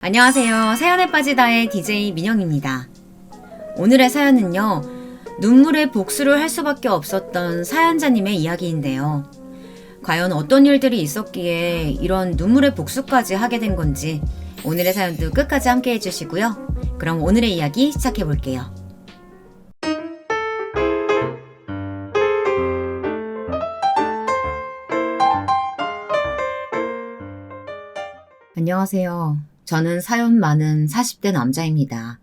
안녕하세요. 사연에 빠지다의 DJ 민영입니다. 오늘의 사연은요, 눈물의 복수를 할 수밖에 없었던 사연자님의 이야기인데요. 과연 어떤 일들이 있었기에 이런 눈물의 복수까지 하게 된 건지 오늘의 사연도 끝까지 함께 해주시고요. 그럼 오늘의 이야기 시작해 볼게요. 안녕하세요. 저는 사연 많은 40대 남자입니다.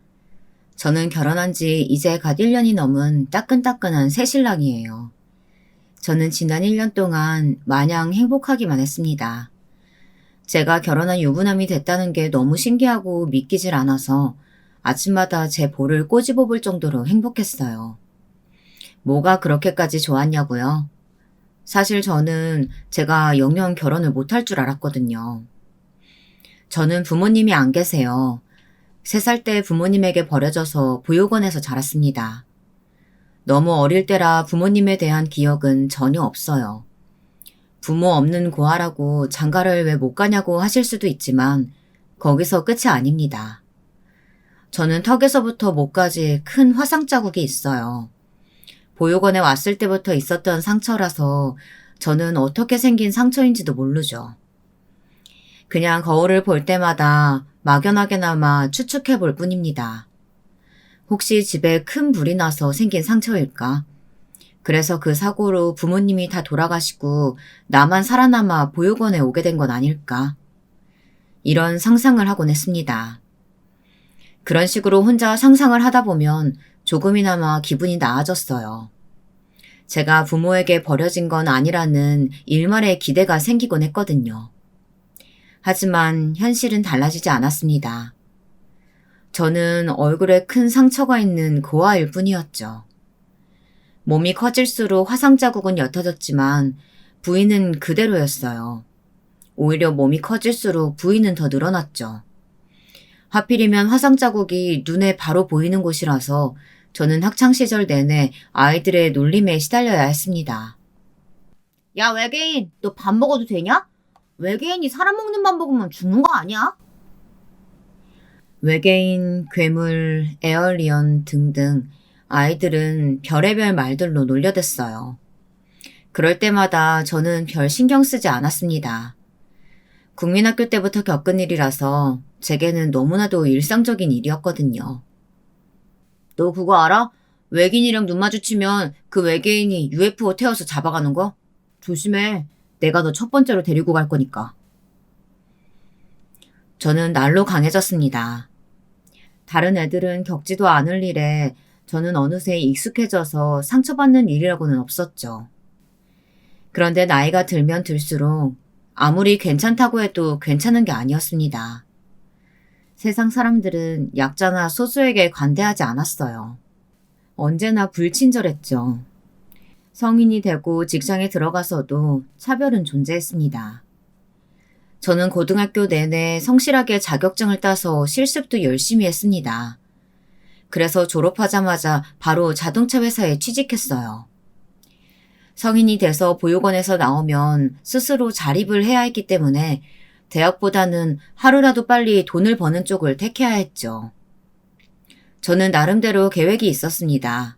저는 결혼한 지 이제 갓 1년이 넘은 따끈따끈한 새신랑이에요. 저는 지난 1년 동안 마냥 행복하기만 했습니다. 제가 결혼한 유부남이 됐다는 게 너무 신기하고 믿기질 않아서 아침마다 제 볼을 꼬집어 볼 정도로 행복했어요. 뭐가 그렇게까지 좋았냐고요? 사실 저는 제가 영영 결혼을 못할 줄 알았거든요. 저는 부모님이 안 계세요. 3살 때 부모님에게 버려져서 보육원에서 자랐습니다. 너무 어릴 때라 부모님에 대한 기억은 전혀 없어요. 부모 없는 고아라고 장가를 왜 못 가냐고 하실 수도 있지만 거기서 끝이 아닙니다. 저는 턱에서부터 목까지 큰 화상 자국이 있어요. 보육원에 왔을 때부터 있었던 상처라서 저는 어떻게 생긴 상처인지도 모르죠. 그냥 거울을 볼 때마다 막연하게나마 추측해 볼 뿐입니다. 혹시 집에 큰 불이 나서 생긴 상처일까? 그래서 그 사고로 부모님이 다 돌아가시고 나만 살아남아 보육원에 오게 된 건 아닐까? 이런 상상을 하곤 했습니다. 그런 식으로 혼자 상상을 하다 보면 조금이나마 기분이 나아졌어요. 제가 부모에게 버려진 건 아니라는 일말의 기대가 생기곤 했거든요. 하지만 현실은 달라지지 않았습니다. 저는 얼굴에 큰 상처가 있는 고아일 뿐이었죠. 몸이 커질수록 화상 자국은 옅어졌지만 부위는 그대로였어요. 오히려 몸이 커질수록 부위는 더 늘어났죠. 하필이면 화상 자국이 눈에 바로 보이는 곳이라서 저는 학창시절 내내 아이들의 놀림에 시달려야 했습니다. 야, 외계인, 너 밥 먹어도 되냐? 외계인이 사람 먹는 밥 먹으면 죽는 거 아니야? 외계인, 괴물, 에얼리언 등등 아이들은 별의별 말들로 놀려댔어요. 그럴 때마다 저는 별 신경 쓰지 않았습니다. 국민학교 때부터 겪은 일이라서 제게는 너무나도 일상적인 일이었거든요. 너 그거 알아? 외계인이랑 눈 마주치면 그 외계인이 UFO 태워서 잡아가는 거? 조심해. 내가 너 첫 번째로 데리고 갈 거니까. 저는 날로 강해졌습니다. 다른 애들은 겪지도 않을 일에 저는 어느새 익숙해져서 상처받는 일이라고는 없었죠. 그런데 나이가 들면 들수록 아무리 괜찮다고 해도 괜찮은 게 아니었습니다. 세상 사람들은 약자나 소수에게 관대하지 않았어요. 언제나 불친절했죠. 성인이 되고 직장에 들어가서도 차별은 존재했습니다. 저는 고등학교 내내 성실하게 자격증을 따서 실습도 열심히 했습니다. 그래서 졸업하자마자 바로 자동차 회사에 취직했어요. 성인이 돼서 보육원에서 나오면 스스로 자립을 해야 했기 때문에 대학보다는 하루라도 빨리 돈을 버는 쪽을 택해야 했죠. 저는 나름대로 계획이 있었습니다.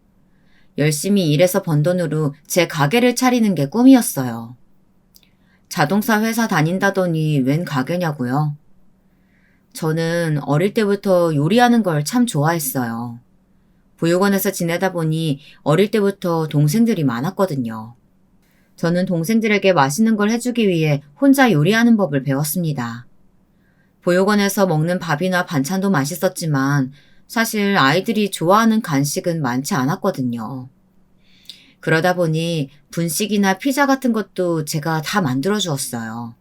열심히 일해서 번 돈으로 제 가게를 차리는 게 꿈이었어요. 자동차 회사 다닌다더니 웬 가게냐고요? 저는 어릴 때부터 요리하는 걸 참 좋아했어요. 보육원에서 지내다 보니 어릴 때부터 동생들이 많았거든요. 저는 동생들에게 맛있는 걸 해주기 위해 혼자 요리하는 법을 배웠습니다. 보육원에서 먹는 밥이나 반찬도 맛있었지만 사실 아이들이 좋아하는 간식은 많지 않았거든요. 그러다 보니 분식이나 피자 같은 것도 제가 다 만들어 주었어요.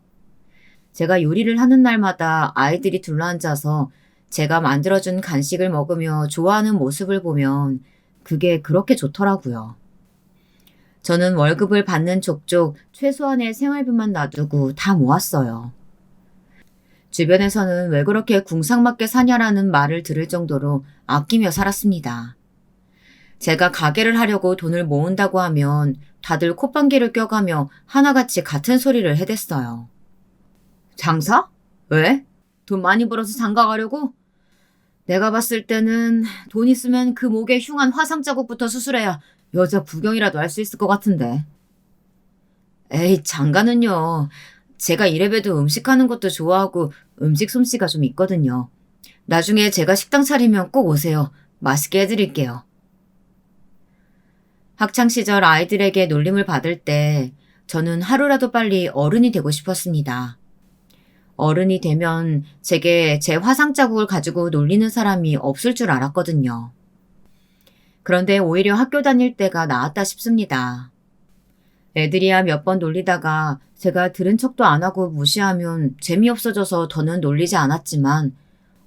제가 요리를 하는 날마다 아이들이 둘러앉아서 제가 만들어준 간식을 먹으며 좋아하는 모습을 보면 그게 그렇게 좋더라고요. 저는 월급을 받는 족족 최소한의 생활비만 놔두고 다 모았어요. 주변에서는 왜 그렇게 궁상맞게 사냐라는 말을 들을 정도로 아끼며 살았습니다. 제가 가게를 하려고 돈을 모은다고 하면 다들 콧방귀를 껴가며 하나같이 같은 소리를 해댔어요. 장사? 왜? 돈 많이 벌어서 장가 가려고? 내가 봤을 때는 돈 있으면 그 목에 흉한 화상 자국부터 수술해야 여자 구경이라도 할 수 있을 것 같은데. 에이, 장가는요. 제가 이래봬도 음식하는 것도 좋아하고 음식 솜씨가 좀 있거든요. 나중에 제가 식당 차리면 꼭 오세요. 맛있게 해드릴게요. 학창시절 아이들에게 놀림을 받을 때 저는 하루라도 빨리 어른이 되고 싶었습니다. 어른이 되면 제게 제 화상 자국을 가지고 놀리는 사람이 없을 줄 알았거든요. 그런데 오히려 학교 다닐 때가 나았다 싶습니다. 애들이야 몇 번 놀리다가 제가 들은 척도 안 하고 무시하면 재미없어져서 더는 놀리지 않았지만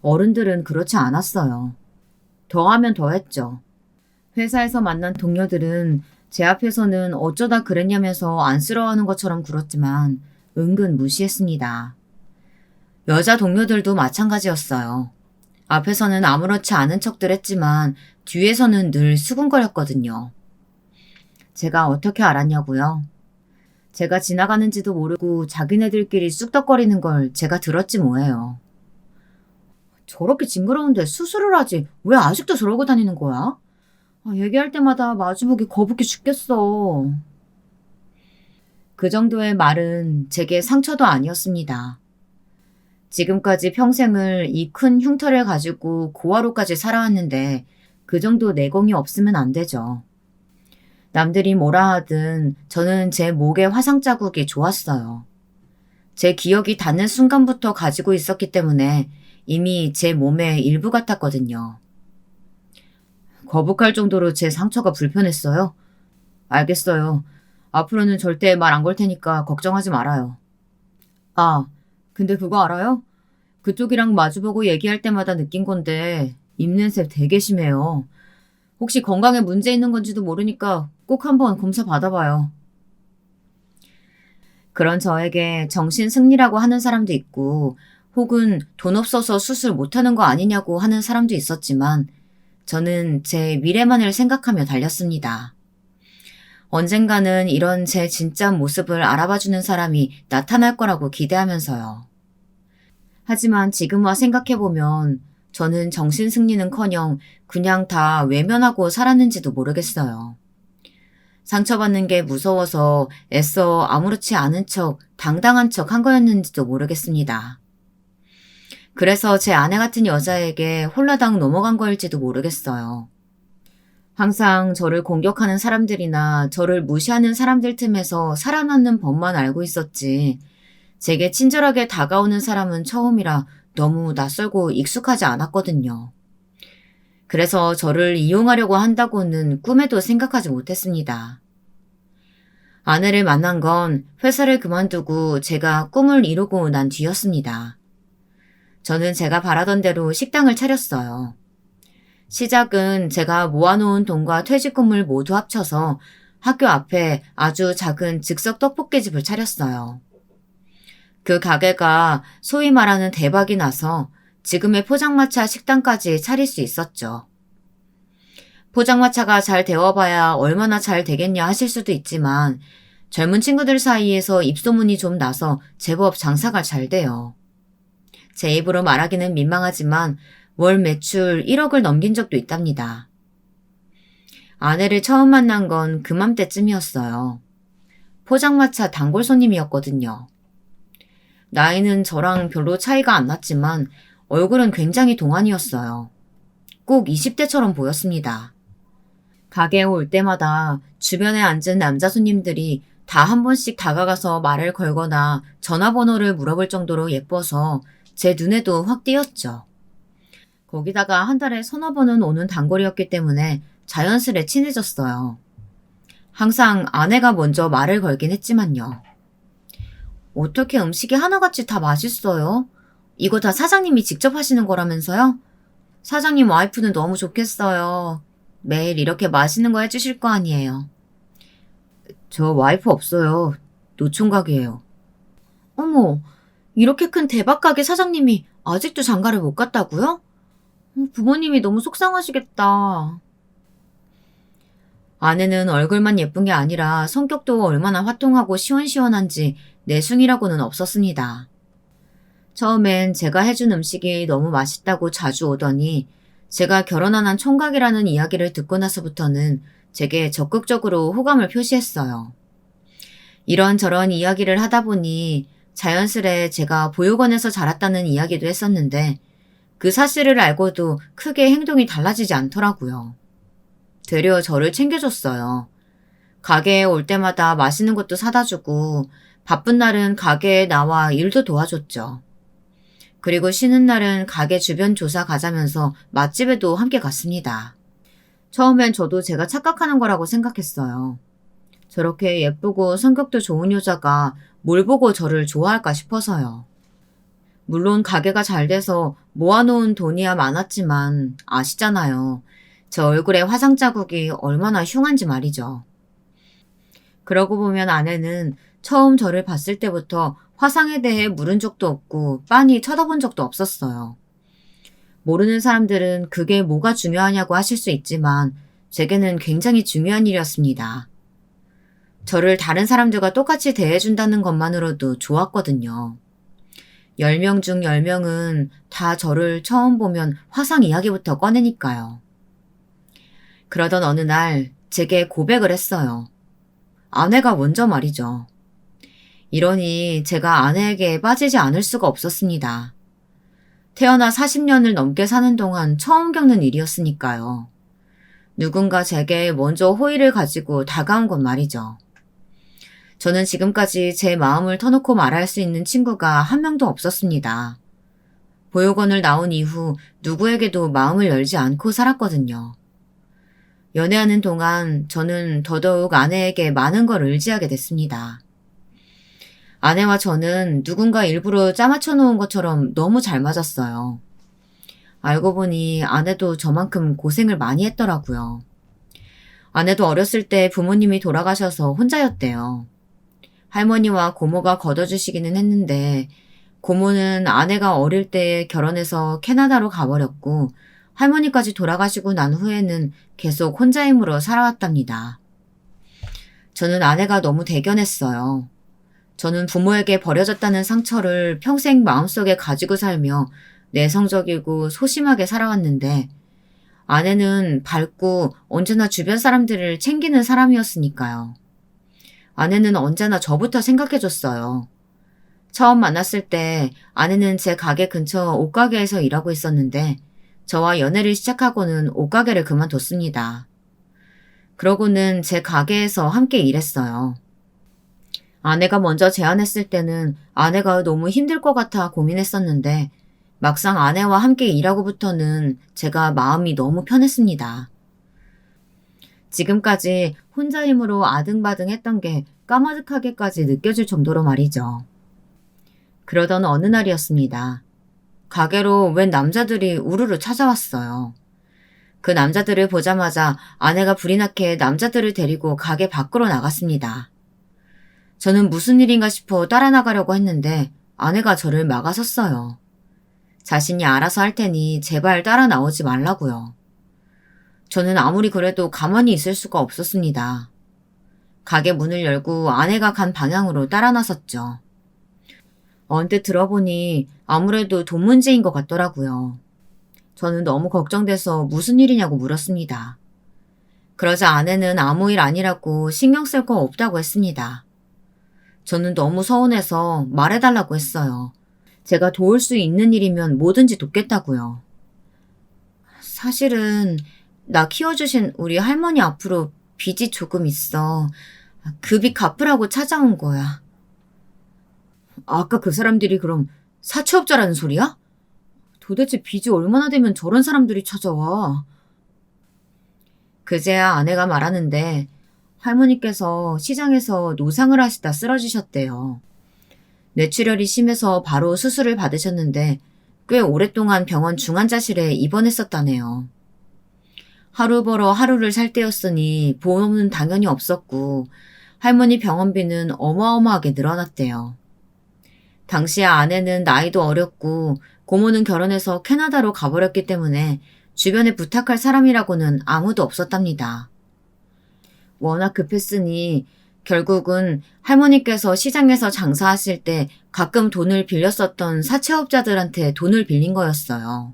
어른들은 그렇지 않았어요. 더하면 더했죠. 회사에서 만난 동료들은 제 앞에서는 어쩌다 그랬냐면서 안쓰러워하는 것처럼 굴었지만 은근 무시했습니다. 여자 동료들도 마찬가지였어요. 앞에서는 아무렇지 않은 척들 했지만 뒤에서는 늘 수군거렸거든요. 제가 어떻게 알았냐고요? 제가 지나가는지도 모르고 자기네들끼리 쑥덕거리는 걸 제가 들었지 뭐예요. 저렇게 징그러운데 수술을 하지 왜 아직도 저러고 다니는 거야? 얘기할 때마다 마주보기 거북해 죽겠어. 그 정도의 말은 제게 상처도 아니었습니다. 지금까지 평생을 이 큰 흉터를 가지고 고아로까지 살아왔는데 그 정도 내공이 없으면 안 되죠. 남들이 뭐라 하든 저는 제 목의 화상 자국이 좋았어요. 제 기억이 닿는 순간부터 가지고 있었기 때문에 이미 제 몸의 일부 같았거든요. 거북할 정도로 제 상처가 불편했어요? 알겠어요. 앞으로는 절대 말 안 걸 테니까 걱정하지 말아요. 아, 근데 그거 알아요? 그쪽이랑 마주보고 얘기할 때마다 느낀 건데 입냄새 되게 심해요. 혹시 건강에 문제 있는 건지도 모르니까 꼭 한번 검사 받아봐요. 그런 저에게 정신승리라고 하는 사람도 있고 혹은 돈 없어서 수술 못하는 거 아니냐고 하는 사람도 있었지만 저는 제 미래만을 생각하며 달렸습니다. 언젠가는 이런 제 진짜 모습을 알아봐주는 사람이 나타날 거라고 기대하면서요. 하지만 지금 와 생각해보면 저는 정신승리는커녕 그냥 다 외면하고 살았는지도 모르겠어요. 상처받는 게 무서워서 애써 아무렇지 않은 척, 당당한 척 한 거였는지도 모르겠습니다. 그래서 제 아내 같은 여자에게 홀라당 넘어간 거일지도 모르겠어요. 항상 저를 공격하는 사람들이나 저를 무시하는 사람들 틈에서 살아남는 법만 알고 있었지 제게 친절하게 다가오는 사람은 처음이라 너무 낯설고 익숙하지 않았거든요. 그래서 저를 이용하려고 한다고는 꿈에도 생각하지 못했습니다. 아내를 만난 건 회사를 그만두고 제가 꿈을 이루고 난 뒤였습니다. 저는 제가 바라던 대로 식당을 차렸어요. 시작은 제가 모아놓은 돈과 퇴직금을 모두 합쳐서 학교 앞에 아주 작은 즉석 떡볶이집을 차렸어요. 그 가게가 소위 말하는 대박이 나서 지금의 포장마차 식당까지 차릴 수 있었죠. 포장마차가 잘 되어봐야 얼마나 잘 되겠냐 하실 수도 있지만 젊은 친구들 사이에서 입소문이 좀 나서 제법 장사가 잘 돼요. 제 입으로 말하기는 민망하지만 월 매출 1억을 넘긴 적도 있답니다. 아내를 처음 만난 건 그맘때쯤이었어요. 포장마차 단골 손님이었거든요. 나이는 저랑 별로 차이가 안 났지만 얼굴은 굉장히 동안이었어요. 꼭 20대처럼 보였습니다. 가게에 올 때마다 주변에 앉은 남자 손님들이 다 한 번씩 다가가서 말을 걸거나 전화번호를 물어볼 정도로 예뻐서 제 눈에도 확 띄었죠. 거기다가 한 달에 서너 번은 오는 단골이었기 때문에 자연스레 친해졌어요. 항상 아내가 먼저 말을 걸긴 했지만요. 어떻게 음식이 하나같이 다 맛있어요? 이거 다 사장님이 직접 하시는 거라면서요? 사장님 와이프는 너무 좋겠어요. 매일 이렇게 맛있는 거 해주실 거 아니에요. 저 와이프 없어요. 노총각이에요. 어머, 이렇게 큰 대박가게 사장님이 아직도 장가를 못 갔다고요? 부모님이 너무 속상하시겠다. 아내는 얼굴만 예쁜 게 아니라 성격도 얼마나 화통하고 시원시원한지 내숭이라고는 없었습니다. 처음엔 제가 해준 음식이 너무 맛있다고 자주 오더니 제가 결혼한 한 총각이라는 이야기를 듣고 나서부터는 제게 적극적으로 호감을 표시했어요. 이런저런 이야기를 하다 보니 자연스레 제가 보육원에서 자랐다는 이야기도 했었는데 그 사실을 알고도 크게 행동이 달라지지 않더라고요. 되려 저를 챙겨줬어요. 가게에 올 때마다 맛있는 것도 사다 주고 바쁜 날은 가게에 나와 일도 도와줬죠. 그리고 쉬는 날은 가게 주변 조사 가자면서 맛집에도 함께 갔습니다. 처음엔 저도 제가 착각하는 거라고 생각했어요. 저렇게 예쁘고 성격도 좋은 여자가 뭘 보고 저를 좋아할까 싶어서요. 물론 가게가 잘 돼서 모아놓은 돈이야 많았지만 아시잖아요. 제 얼굴에 화상 자국이 얼마나 흉한지 말이죠. 그러고 보면 아내는 처음 저를 봤을 때부터 화상에 대해 물은 적도 없고 빤히 쳐다본 적도 없었어요. 모르는 사람들은 그게 뭐가 중요하냐고 하실 수 있지만 제게는 굉장히 중요한 일이었습니다. 저를 다른 사람들과 똑같이 대해준다는 것만으로도 좋았거든요. 10명 중 10명은 다 저를 처음 보면 화상 이야기부터 꺼내니까요. 그러던 어느 날 제게 고백을 했어요. 아내가 먼저 말이죠. 이러니 제가 아내에게 빠지지 않을 수가 없었습니다. 태어나 40년을 넘게 사는 동안 처음 겪는 일이었으니까요. 누군가 제게 먼저 호의를 가지고 다가온 건 말이죠. 저는 지금까지 제 마음을 터놓고 말할 수 있는 친구가 한 명도 없었습니다. 보육원을 나온 이후 누구에게도 마음을 열지 않고 살았거든요. 연애하는 동안 저는 더더욱 아내에게 많은 걸 의지하게 됐습니다. 아내와 저는 누군가 일부러 짜맞춰 놓은 것처럼 너무 잘 맞았어요. 알고 보니 아내도 저만큼 고생을 많이 했더라고요. 아내도 어렸을 때 부모님이 돌아가셔서 혼자였대요. 할머니와 고모가 걷어주시기는 했는데 고모는 아내가 어릴 때 결혼해서 캐나다로 가버렸고 할머니까지 돌아가시고 난 후에는 계속 혼자 힘으로 살아왔답니다. 저는 아내가 너무 대견했어요. 저는 부모에게 버려졌다는 상처를 평생 마음속에 가지고 살며 내성적이고 소심하게 살아왔는데 아내는 밝고 언제나 주변 사람들을 챙기는 사람이었으니까요. 아내는 언제나 저부터 생각해줬어요. 처음 만났을 때 아내는 제 가게 근처 옷가게에서 일하고 있었는데 저와 연애를 시작하고는 옷가게를 그만뒀습니다. 그러고는 제 가게에서 함께 일했어요. 아내가 먼저 제안했을 때는 아내가 너무 힘들 것 같아 고민했었는데 막상 아내와 함께 일하고부터는 제가 마음이 너무 편했습니다. 지금까지 혼자 힘으로 아등바등 했던 게 까마득하게까지 느껴질 정도로 말이죠. 그러던 어느 날이었습니다. 가게로 웬 남자들이 우르르 찾아왔어요. 그 남자들을 보자마자 아내가 불이 나게 남자들을 데리고 가게 밖으로 나갔습니다. 저는 무슨 일인가 싶어 따라 나가려고 했는데 아내가 저를 막아섰어요. 자신이 알아서 할 테니 제발 따라 나오지 말라고요. 저는 아무리 그래도 가만히 있을 수가 없었습니다. 가게 문을 열고 아내가 간 방향으로 따라 나섰죠. 언뜻 들어보니 아무래도 돈 문제인 것 같더라고요. 저는 너무 걱정돼서 무슨 일이냐고 물었습니다. 그러자 아내는 아무 일 아니라고 신경 쓸 거 없다고 했습니다. 저는 너무 서운해서 말해달라고 했어요. 제가 도울 수 있는 일이면 뭐든지 돕겠다고요. 사실은 나 키워주신 우리 할머니 앞으로 빚이 조금 있어. 그 빚 갚으라고 찾아온 거야. 아까 그 사람들이 그럼 사채업자라는 소리야? 도대체 빚이 얼마나 되면 저런 사람들이 찾아와? 그제야 아내가 말하는데 할머니께서 시장에서 노상을 하시다 쓰러지셨대요. 뇌출혈이 심해서 바로 수술을 받으셨는데 꽤 오랫동안 병원 중환자실에 입원했었다네요. 하루 벌어 하루를 살 때였으니 보험은 당연히 없었고 할머니 병원비는 어마어마하게 늘어났대요. 당시에 아내는 나이도 어렸고 고모는 결혼해서 캐나다로 가버렸기 때문에 주변에 부탁할 사람이라고는 아무도 없었답니다. 워낙 급했으니 결국은 할머니께서 시장에서 장사하실 때 가끔 돈을 빌렸었던 사채업자들한테 돈을 빌린 거였어요.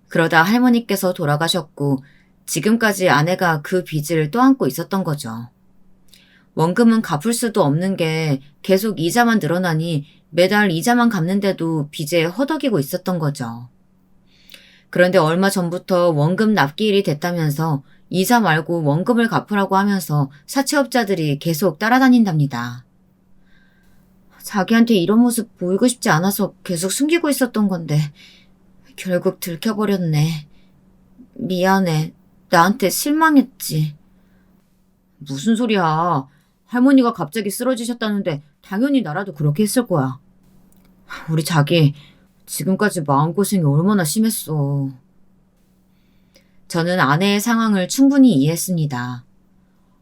그러다 할머니께서 돌아가셨고 지금까지 아내가 그 빚을 떠안고 있었던 거죠. 원금은 갚을 수도 없는 게 계속 이자만 늘어나니 매달 이자만 갚는데도 빚에 허덕이고 있었던 거죠. 그런데 얼마 전부터 원금 납기일이 됐다면서 이자 말고 원금을 갚으라고 하면서 사채업자들이 계속 따라다닌답니다. 자기한테 이런 모습 보이고 싶지 않아서 계속 숨기고 있었던 건데 결국 들켜버렸네. 미안해. 나한테 실망했지. 무슨 소리야. 할머니가 갑자기 쓰러지셨다는데 당연히 나라도 그렇게 했을 거야. 우리 자기 지금까지 마음고생이 얼마나 심했어. 저는 아내의 상황을 충분히 이해했습니다.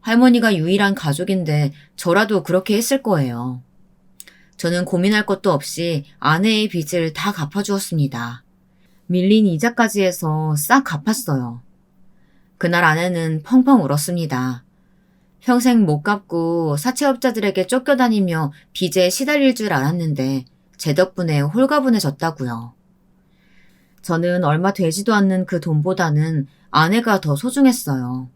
할머니가 유일한 가족인데 저라도 그렇게 했을 거예요. 저는 고민할 것도 없이 아내의 빚을 다 갚아주었습니다. 밀린 이자까지 해서 싹 갚았어요. 그날 아내는 펑펑 울었습니다. 평생 못 갚고 사채업자들에게 쫓겨다니며 빚에 시달릴 줄 알았는데 제 덕분에 홀가분해졌다고요. 저는 얼마 되지도 않는 그 돈보다는 아내가 더 소중했어요.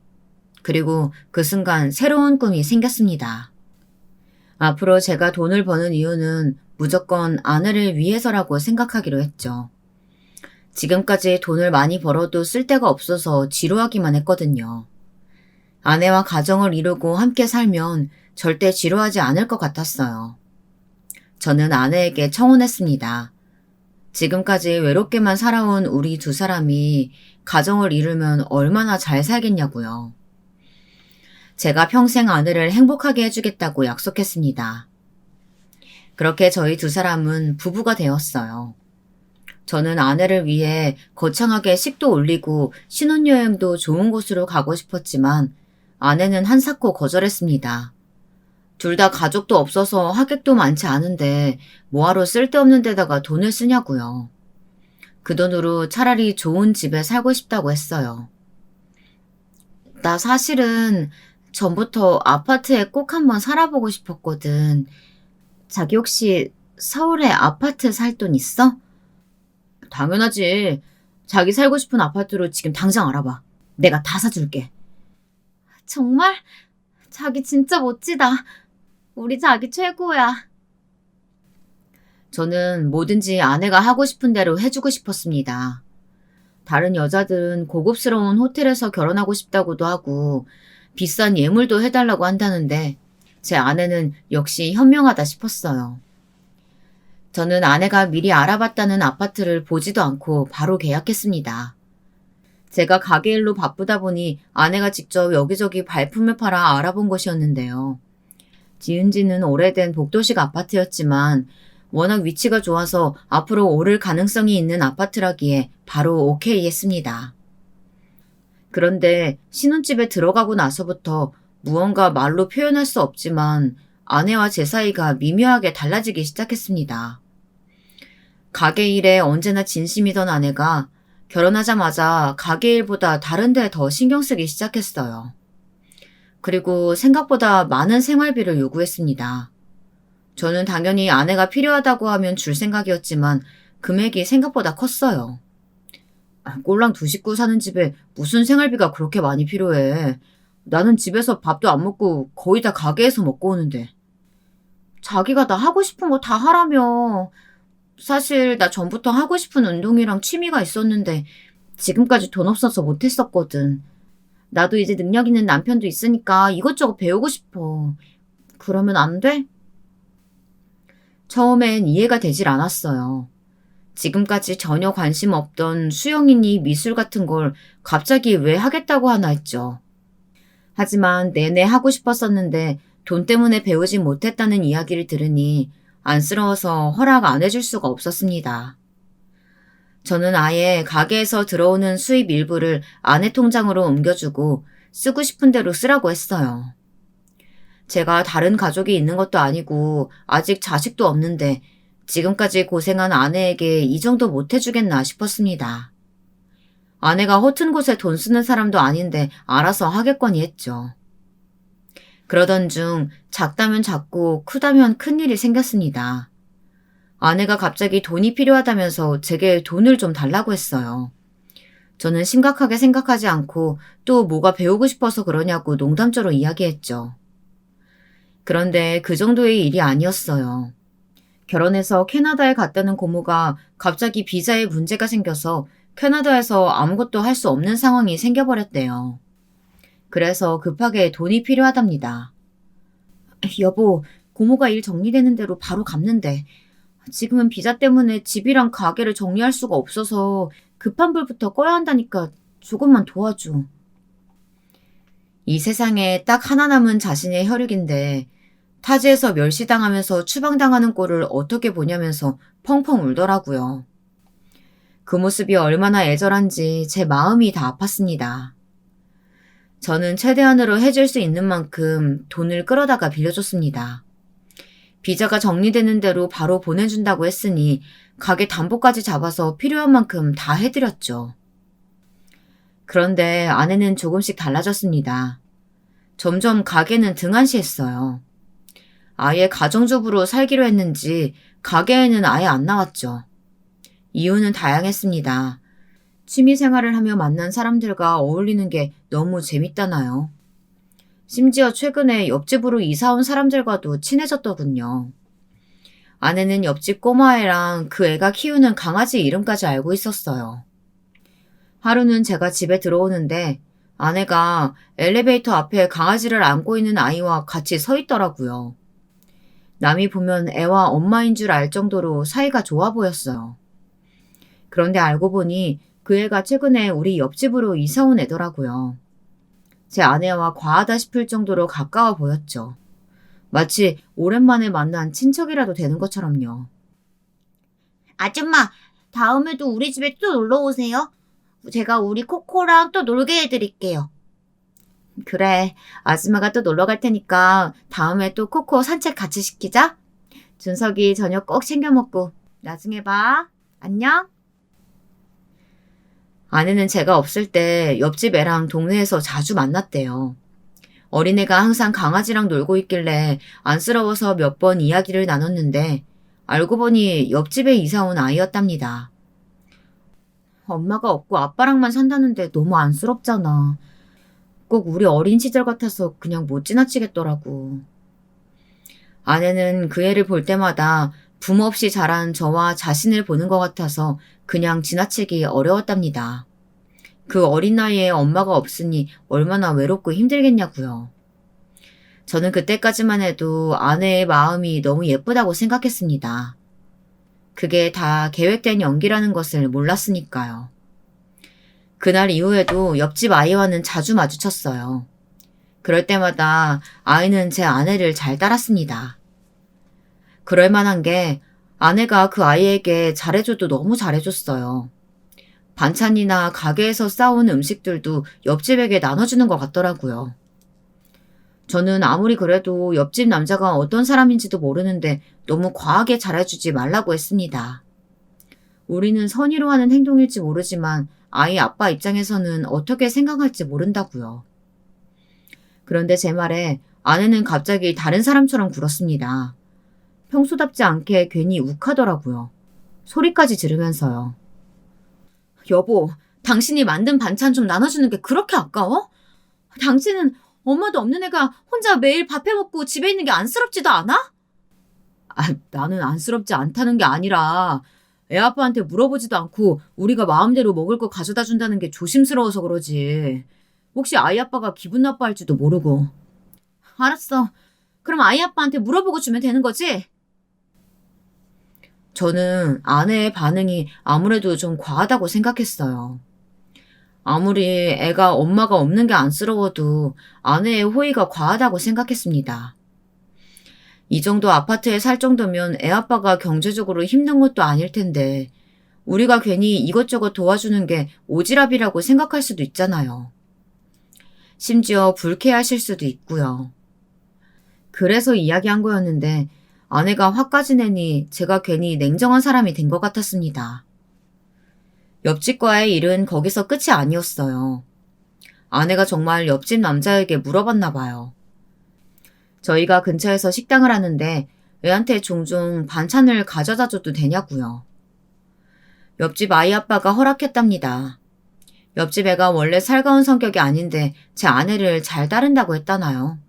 그리고 그 순간 새로운 꿈이 생겼습니다. 앞으로 제가 돈을 버는 이유는 무조건 아내를 위해서라고 생각하기로 했죠. 지금까지 돈을 많이 벌어도 쓸 데가 없어서 지루하기만 했거든요. 아내와 가정을 이루고 함께 살면 절대 지루하지 않을 것 같았어요. 저는 아내에게 청혼했습니다. 지금까지 외롭게만 살아온 우리 두 사람이 가정을 이루면 얼마나 잘 살겠냐고요. 제가 평생 아내를 행복하게 해주겠다고 약속했습니다. 그렇게 저희 두 사람은 부부가 되었어요. 저는 아내를 위해 거창하게 식도 올리고 신혼여행도 좋은 곳으로 가고 싶었지만 아내는 한사코 거절했습니다. 둘 다 가족도 없어서 하객도 많지 않은데 뭐하러 쓸데없는 데다가 돈을 쓰냐고요. 그 돈으로 차라리 좋은 집에 살고 싶다고 했어요. 나 사실은 전부터 아파트에 꼭 한번 살아보고 싶었거든. 자기 혹시 서울에 아파트 살 돈 있어? 당연하지. 자기 살고 싶은 아파트로 지금 당장 알아봐. 내가 다 사줄게. 정말? 자기 진짜 멋지다. 우리 자기 최고야. 저는 뭐든지 아내가 하고 싶은 대로 해주고 싶었습니다. 다른 여자들은 고급스러운 호텔에서 결혼하고 싶다고도 하고 비싼 예물도 해달라고 한다는데 제 아내는 역시 현명하다 싶었어요. 저는 아내가 미리 알아봤다는 아파트를 보지도 않고 바로 계약했습니다. 제가 가게 일로 바쁘다 보니 아내가 직접 여기저기 발품을 팔아 알아본 곳이었는데요. 지은 지는 오래된 복도식 아파트였지만 워낙 위치가 좋아서 앞으로 오를 가능성이 있는 아파트라기에 바로 오케이 했습니다. 그런데 신혼집에 들어가고 나서부터 무언가 말로 표현할 수 없지만 아내와 제 사이가 미묘하게 달라지기 시작했습니다. 가게 일에 언제나 진심이던 아내가 결혼하자마자 가게 일보다 다른 데 더 신경 쓰기 시작했어요. 그리고 생각보다 많은 생활비를 요구했습니다. 저는 당연히 아내가 필요하다고 하면 줄 생각이었지만 금액이 생각보다 컸어요. 꼴랑 두 식구 사는 집에 무슨 생활비가 그렇게 많이 필요해. 나는 집에서 밥도 안 먹고 거의 다 가게에서 먹고 오는데. 자기가 나 하고 싶은 거 다 하라며. 사실 나 전부터 하고 싶은 운동이랑 취미가 있었는데 지금까지 돈 없어서 못했었거든. 나도 이제 능력 있는 남편도 있으니까 이것저것 배우고 싶어. 그러면 안 돼? 처음엔 이해가 되질 않았어요. 지금까지 전혀 관심 없던 수영이니 미술 같은 걸 갑자기 왜 하겠다고 하나 했죠. 하지만 내내 하고 싶었었는데 돈 때문에 배우지 못했다는 이야기를 들으니 안쓰러워서 허락 안 해줄 수가 없었습니다. 저는 아예 가게에서 들어오는 수입 일부를 아내 통장으로 옮겨주고 쓰고 싶은 대로 쓰라고 했어요. 제가 다른 가족이 있는 것도 아니고 아직 자식도 없는데 지금까지 고생한 아내에게 이 정도 못 해주겠나 싶었습니다. 아내가 허튼 곳에 돈 쓰는 사람도 아닌데 알아서 하겠거니 했죠. 그러던 중 작다면 작고 크다면 큰 일이 생겼습니다. 아내가 갑자기 돈이 필요하다면서 제게 돈을 좀 달라고 했어요. 저는 심각하게 생각하지 않고 또 뭐가 배우고 싶어서 그러냐고 농담조로 이야기했죠. 그런데 그 정도의 일이 아니었어요. 결혼해서 캐나다에 갔다는 고모가 갑자기 비자에 문제가 생겨서 캐나다에서 아무것도 할 수 없는 상황이 생겨버렸대요. 그래서 급하게 돈이 필요하답니다. 여보, 고모가 일 정리되는 대로 바로 갚는데 지금은 비자 때문에 집이랑 가게를 정리할 수가 없어서 급한 불부터 꺼야 한다니까 조금만 도와줘. 이 세상에 딱 하나 남은 자신의 혈육인데 타지에서 멸시당하면서 추방당하는 꼴을 어떻게 보냐면서 펑펑 울더라고요. 그 모습이 얼마나 애절한지 제 마음이 다 아팠습니다. 저는 최대한으로 해줄 수 있는 만큼 돈을 끌어다가 빌려줬습니다. 비자가 정리되는 대로 바로 보내준다고 했으니 가게 담보까지 잡아서 필요한 만큼 다 해드렸죠. 그런데 아내는 조금씩 달라졌습니다. 점점 가게는 등한시했어요. 아예 가정주부로 살기로 했는지 가게에는 아예 안 나왔죠. 이유는 다양했습니다. 취미생활을 하며 만난 사람들과 어울리는 게 너무 재밌다나요. 심지어 최근에 옆집으로 이사 온 사람들과도 친해졌더군요. 아내는 옆집 꼬마애랑 그 애가 키우는 강아지 이름까지 알고 있었어요. 하루는 제가 집에 들어오는데 아내가 엘리베이터 앞에 강아지를 안고 있는 아이와 같이 서 있더라고요. 남이 보면 애와 엄마인 줄 알 정도로 사이가 좋아 보였어요. 그런데 알고 보니 그 애가 최근에 우리 옆집으로 이사 온 애더라고요. 제 아내와 과하다 싶을 정도로 가까워 보였죠. 마치 오랜만에 만난 친척이라도 되는 것처럼요. 아줌마, 다음에도 우리 집에 또 놀러 오세요. 제가 우리 코코랑 또 놀게 해드릴게요. 그래, 아줌마가 또 놀러 갈 테니까 다음에 또 코코 산책 같이 시키자. 준석이 저녁 꼭 챙겨 먹고 나중에 봐. 안녕. 아내는 제가 없을 때 옆집 애랑 동네에서 자주 만났대요. 어린애가 항상 강아지랑 놀고 있길래 안쓰러워서 몇 번 이야기를 나눴는데 알고 보니 옆집에 이사 온 아이였답니다. 엄마가 없고 아빠랑만 산다는데 너무 안쓰럽잖아. 꼭 우리 어린 시절 같아서 그냥 못 지나치겠더라고. 아내는 그 애를 볼 때마다 부모 없이 자란 저와 자신을 보는 것 같아서 그냥 지나치기 어려웠답니다. 그 어린 나이에 엄마가 없으니 얼마나 외롭고 힘들겠냐고요. 저는 그때까지만 해도 아내의 마음이 너무 예쁘다고 생각했습니다. 그게 다 계획된 연기라는 것을 몰랐으니까요. 그날 이후에도 옆집 아이와는 자주 마주쳤어요. 그럴 때마다 아이는 제 아내를 잘 따랐습니다. 그럴 만한 게 아내가 그 아이에게 잘해줘도 너무 잘해줬어요. 반찬이나 가게에서 싸온 음식들도 옆집에게 나눠주는 것 같더라고요. 저는 아무리 그래도 옆집 남자가 어떤 사람인지도 모르는데 너무 과하게 잘해주지 말라고 했습니다. 우리는 선의로 하는 행동일지 모르지만 아이 아빠 입장에서는 어떻게 생각할지 모른다고요. 그런데 제 말에 아내는 갑자기 다른 사람처럼 굴었습니다. 평소답지 않게 괜히 욱하더라고요. 소리까지 지르면서요. 여보, 당신이 만든 반찬 좀 나눠주는 게 그렇게 아까워? 당신은 엄마도 없는 애가 혼자 매일 밥 해먹고 집에 있는 게 안쓰럽지도 않아? 나는 안쓰럽지 않다는 게 아니라 애 아빠한테 물어보지도 않고 우리가 마음대로 먹을 거 가져다 준다는 게 조심스러워서 그러지. 혹시 아이 아빠가 기분 나빠할지도 모르고. 알았어. 그럼 아이 아빠한테 물어보고 주면 되는 거지? 저는 아내의 반응이 아무래도 좀 과하다고 생각했어요. 아무리 애가 엄마가 없는 게 안쓰러워도 아내의 호의가 과하다고 생각했습니다. 이 정도 아파트에 살 정도면 애 아빠가 경제적으로 힘든 것도 아닐 텐데 우리가 괜히 이것저것 도와주는 게 오지랖이라고 생각할 수도 있잖아요. 심지어 불쾌하실 수도 있고요. 그래서 이야기한 거였는데 아내가 화까지 내니 제가 괜히 냉정한 사람이 된 것 같았습니다. 옆집과의 일은 거기서 끝이 아니었어요. 아내가 정말 옆집 남자에게 물어봤나 봐요. 저희가 근처에서 식당을 하는데 애한테 종종 반찬을 가져다 줘도 되냐고요. 옆집 아이 아빠가 허락했답니다. 옆집 애가 원래 살가운 성격이 아닌데 제 아내를 잘 따른다고 했다나요.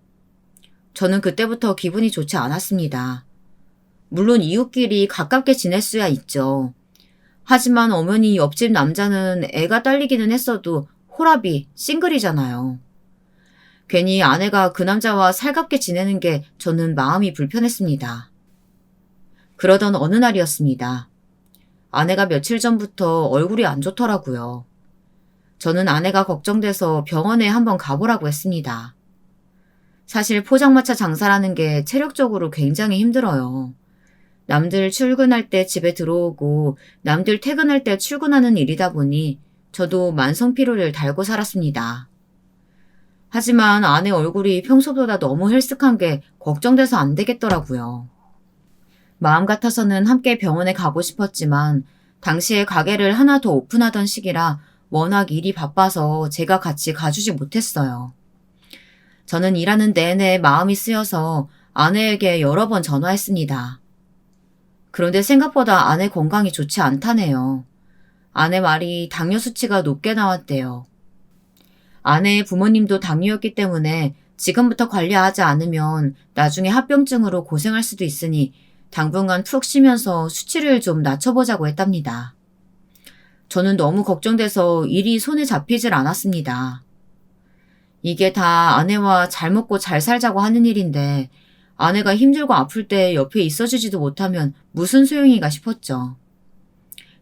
저는 그때부터 기분이 좋지 않았습니다. 물론 이웃끼리 가깝게 지낼 수야 있죠. 하지만 엄연히 옆집 남자는 애가 딸리기는 했어도 호랍이 싱글이잖아요. 괜히 아내가 그 남자와 살갑게 지내는 게 저는 마음이 불편했습니다. 그러던 어느 날이었습니다. 아내가 며칠 전부터 얼굴이 안 좋더라고요. 저는 아내가 걱정돼서 병원에 한번 가보라고 했습니다. 사실 포장마차 장사라는 게 체력적으로 굉장히 힘들어요. 남들 출근할 때 집에 들어오고 남들 퇴근할 때 출근하는 일이다 보니 저도 만성피로를 달고 살았습니다. 하지만 아내 얼굴이 평소보다 너무 헬쓱한 게 걱정돼서 안 되겠더라고요. 마음 같아서는 함께 병원에 가고 싶었지만 당시에 가게를 하나 더 오픈하던 시기라 워낙 일이 바빠서 제가 같이 가주지 못했어요. 저는 일하는 내내 마음이 쓰여서 아내에게 여러 번 전화했습니다. 그런데 생각보다 아내 건강이 좋지 않다네요. 아내 말이 당뇨 수치가 높게 나왔대요. 아내의 부모님도 당뇨였기 때문에 지금부터 관리하지 않으면 나중에 합병증으로 고생할 수도 있으니 당분간 푹 쉬면서 수치를 좀 낮춰보자고 했답니다. 저는 너무 걱정돼서 일이 손에 잡히질 않았습니다. 이게 다 아내와 잘 먹고 잘 살자고 하는 일인데 아내가 힘들고 아플 때 옆에 있어주지도 못하면 무슨 소용이가 싶었죠.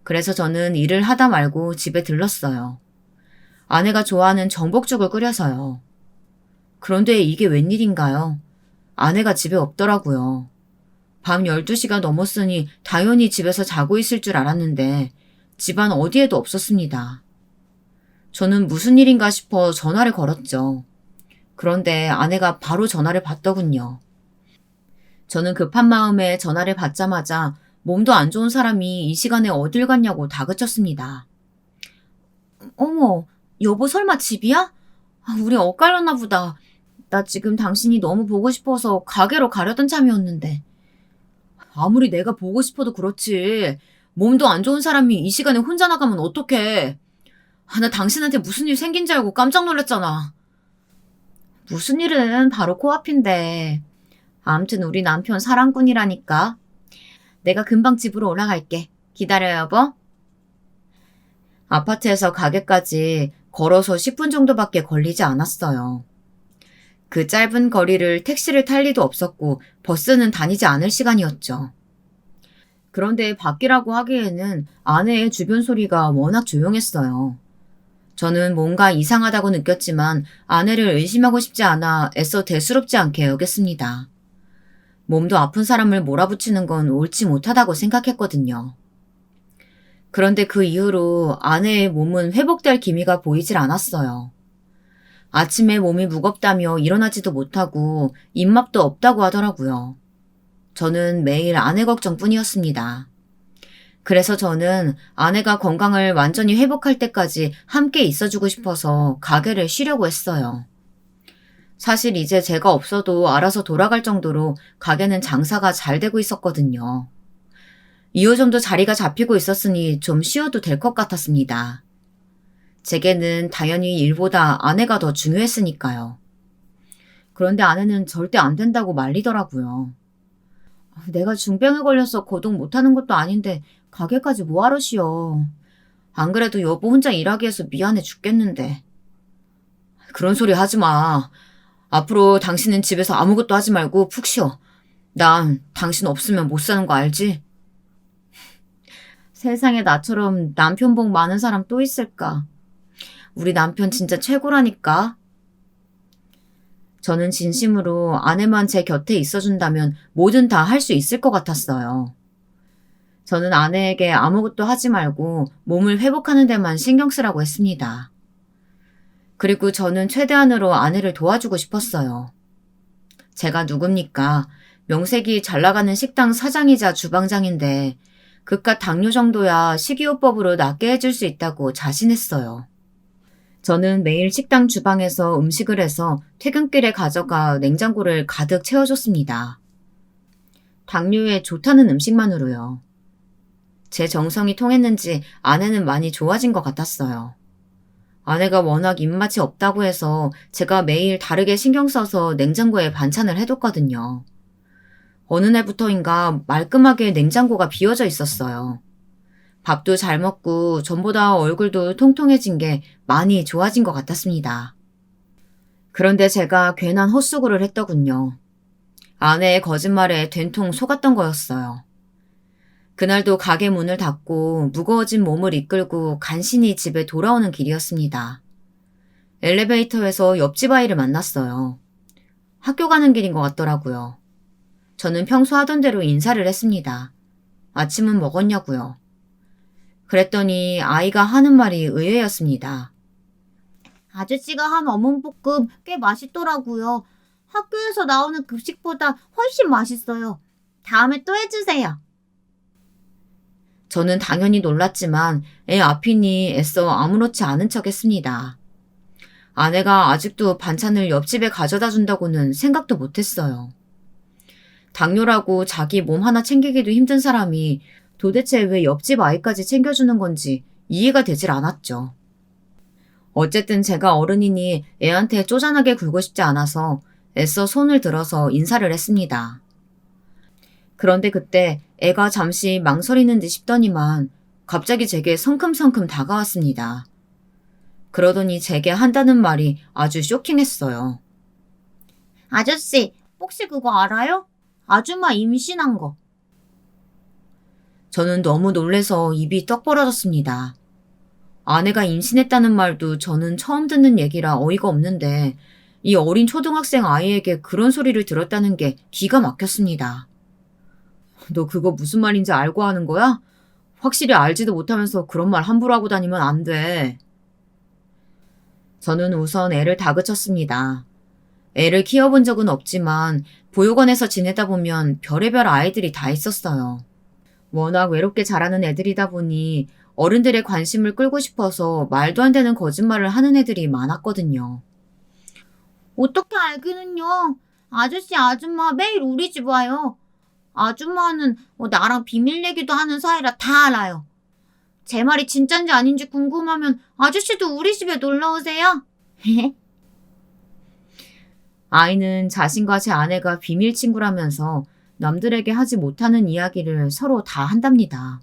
그래서 저는 일을 하다 말고 집에 들렀어요. 아내가 좋아하는 전복죽을 끓여서요. 그런데 이게 웬일인가요? 아내가 집에 없더라고요. 밤 12시가 넘었으니 당연히 집에서 자고 있을 줄 알았는데 집안 어디에도 없었습니다. 저는 무슨 일인가 싶어 전화를 걸었죠. 그런데 아내가 바로 전화를 받더군요. 저는 급한 마음에 전화를 받자마자 몸도 안 좋은 사람이 이 시간에 어딜 갔냐고 다그쳤습니다. 어머, 여보 설마 집이야? 우리 엇갈렸나 보다. 나 지금 당신이 너무 보고 싶어서 가게로 가려던 참이었는데. 아무리 내가 보고 싶어도 그렇지. 몸도 안 좋은 사람이 이 시간에 혼자 나가면 어떡해. 나 당신한테 무슨 일 생긴 줄 알고 깜짝 놀랐잖아. 무슨 일은 바로 코앞인데. 아무튼 우리 남편 사랑꾼이라니까. 내가 금방 집으로 올라갈게. 기다려 여보. 아파트에서 가게까지 걸어서 10분 정도밖에 걸리지 않았어요. 그 짧은 거리를 택시를 탈 리도 없었고 버스는 다니지 않을 시간이었죠. 그런데 밖이라고 하기에는 아내의 주변 소리가 워낙 조용했어요. 저는 뭔가 이상하다고 느꼈지만 아내를 의심하고 싶지 않아 애써 대수롭지 않게 여겼습니다. 몸도 아픈 사람을 몰아붙이는 건 옳지 못하다고 생각했거든요. 그런데 그 이후로 아내의 몸은 회복될 기미가 보이질 않았어요. 아침에 몸이 무겁다며 일어나지도 못하고 입맛도 없다고 하더라고요. 저는 매일 아내 걱정뿐이었습니다. 그래서 저는 아내가 건강을 완전히 회복할 때까지 함께 있어주고 싶어서 가게를 쉬려고 했어요. 사실 이제 제가 없어도 알아서 돌아갈 정도로 가게는 장사가 잘 되고 있었거든요. 2호 정도 자리가 잡히고 있었으니 좀 쉬어도 될 것 같았습니다. 제게는 당연히 일보다 아내가 더 중요했으니까요. 그런데 아내는 절대 안 된다고 말리더라고요. 내가 중병에 걸려서 거동 못하는 것도 아닌데 가게까지 뭐하러 쉬어. 안 그래도 여보 혼자 일하게 해서 미안해 죽겠는데. 그런 소리 하지 마. 앞으로 당신은 집에서 아무것도 하지 말고 푹 쉬어. 난 당신 없으면 못 사는 거 알지? 세상에 나처럼 남편 복 많은 사람 또 있을까? 우리 남편 진짜 최고라니까. 저는 진심으로 아내만 제 곁에 있어준다면 뭐든 다 할 수 있을 것 같았어요. 저는 아내에게 아무것도 하지 말고 몸을 회복하는 데만 신경 쓰라고 했습니다. 그리고 저는 최대한으로 아내를 도와주고 싶었어요. 제가 누굽니까? 명색이 잘 나가는 식당 사장이자 주방장인데 그깟 당뇨 정도야 식이요법으로 낫게 해줄 수 있다고 자신했어요. 저는 매일 식당 주방에서 음식을 해서 퇴근길에 가져가 냉장고를 가득 채워줬습니다. 당뇨에 좋다는 음식만으로요. 제 정성이 통했는지 아내는 많이 좋아진 것 같았어요. 아내가 워낙 입맛이 없다고 해서 제가 매일 다르게 신경 써서 냉장고에 반찬을 해뒀거든요. 어느 날부터인가 말끔하게 냉장고가 비워져 있었어요. 밥도 잘 먹고 전보다 얼굴도 통통해진 게 많이 좋아진 것 같았습니다. 그런데 제가 괜한 헛수고를 했더군요. 아내의 거짓말에 된통 속았던 거였어요. 그날도 가게 문을 닫고 무거워진 몸을 이끌고 간신히 집에 돌아오는 길이었습니다. 엘리베이터에서 옆집 아이를 만났어요. 학교 가는 길인 것 같더라고요. 저는 평소 하던 대로 인사를 했습니다. 아침은 먹었냐고요. 그랬더니 아이가 하는 말이 의외였습니다. 아저씨가 한 어묵볶음 꽤 맛있더라고요. 학교에서 나오는 급식보다 훨씬 맛있어요. 다음에 또 해주세요. 저는 당연히 놀랐지만 애 앞이니 애써 아무렇지 않은 척 했습니다. 아내가 아직도 반찬을 옆집에 가져다 준다고는 생각도 못했어요. 당뇨라고 자기 몸 하나 챙기기도 힘든 사람이 도대체 왜 옆집 아이까지 챙겨주는 건지 이해가 되질 않았죠. 어쨌든 제가 어른이니 애한테 쪼잔하게 굴고 싶지 않아서 애써 손을 들어서 인사를 했습니다. 그런데 그때 애가 잠시 망설이는 듯 싶더니만 갑자기 제게 성큼성큼 다가왔습니다. 그러더니 제게 한다는 말이 아주 쇼킹했어요. 아저씨, 혹시 그거 알아요? 아줌마 임신한 거. 저는 너무 놀래서 입이 떡 벌어졌습니다. 아내가 임신했다는 말도 저는 처음 듣는 얘기라 어이가 없는데 이 어린 초등학생 아이에게 그런 소리를 들었다는 게 기가 막혔습니다. 너 그거 무슨 말인지 알고 하는 거야? 확실히 알지도 못하면서 그런 말 함부로 하고 다니면 안 돼. 저는 우선 애를 다그쳤습니다. 애를 키워본 적은 없지만 보육원에서 지내다 보면 별의별 아이들이 다 있었어요. 워낙 외롭게 자라는 애들이다 보니 어른들의 관심을 끌고 싶어서 말도 안 되는 거짓말을 하는 애들이 많았거든요. 어떻게 알기는요. 아저씨, 아줌마 매일 우리 집 와요. 아줌마는 나랑 비밀 얘기도 하는 사이라 다 알아요. 제 말이 진짠지 아닌지 궁금하면 아저씨도 우리 집에 놀러 오세요. 아이는 자신과 제 아내가 비밀 친구라면서 남들에게 하지 못하는 이야기를 서로 다 한답니다.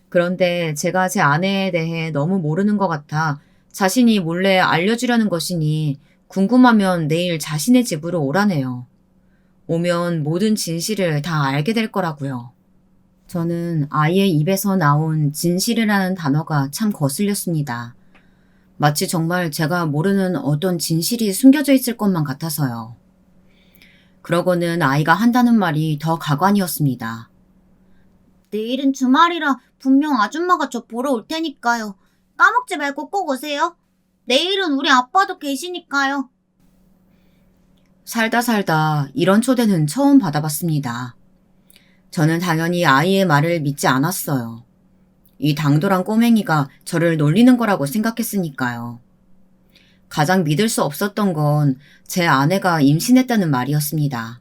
그런데 제가 제 아내에 대해 너무 모르는 것 같아 자신이 몰래 알려주려는 것이니 궁금하면 내일 자신의 집으로 오라네요. 오면 모든 진실을 다 알게 될 거라고요. 저는 아이의 입에서 나온 진실이라는 단어가 참 거슬렸습니다. 마치 정말 제가 모르는 어떤 진실이 숨겨져 있을 것만 같아서요. 그러고는 아이가 한다는 말이 더 가관이었습니다. 내일은 주말이라 분명 아줌마가 저 보러 올 테니까요. 까먹지 말고 꼭 오세요. 내일은 우리 아빠도 계시니까요. 살다 이런 초대는 처음 받아봤습니다. 저는 당연히 아이의 말을 믿지 않았어요. 이 당돌한 꼬맹이가 저를 놀리는 거라고 생각했으니까요. 가장 믿을 수 없었던 건 제 아내가 임신했다는 말이었습니다.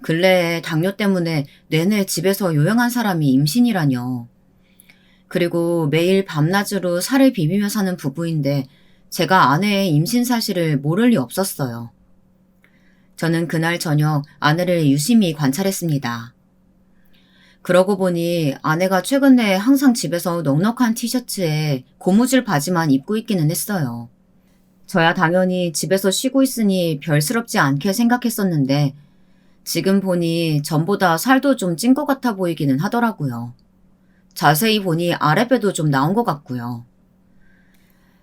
근래에 당뇨 때문에 내내 집에서 요양한 사람이 임신이라뇨. 그리고 매일 밤낮으로 살을 비비며 사는 부부인데 제가 아내의 임신 사실을 모를 리 없었어요. 저는 그날 저녁 아내를 유심히 관찰했습니다. 그러고 보니 아내가 최근에 항상 집에서 넉넉한 티셔츠에 고무줄 바지만 입고 있기는 했어요. 저야 당연히 집에서 쉬고 있으니 별스럽지 않게 생각했었는데 지금 보니 전보다 살도 좀 찐 것 같아 보이기는 하더라고요. 자세히 보니 아랫배도 좀 나온 것 같고요.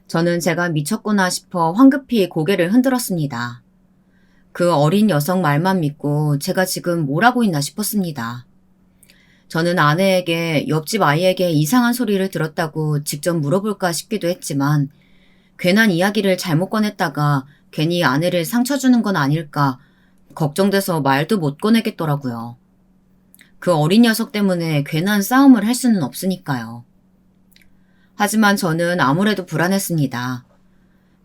저는 제가 미쳤구나 싶어 황급히 고개를 흔들었습니다. 그 어린 여성 말만 믿고 제가 지금 뭘 하고 있나 싶었습니다. 저는 아내에게 옆집 아이에게 이상한 소리를 들었다고 직접 물어볼까 싶기도 했지만 괜한 이야기를 잘못 꺼냈다가 괜히 아내를 상처 주는 건 아닐까 걱정돼서 말도 못 꺼내겠더라고요. 그 어린 녀석 때문에 괜한 싸움을 할 수는 없으니까요. 하지만 저는 아무래도 불안했습니다.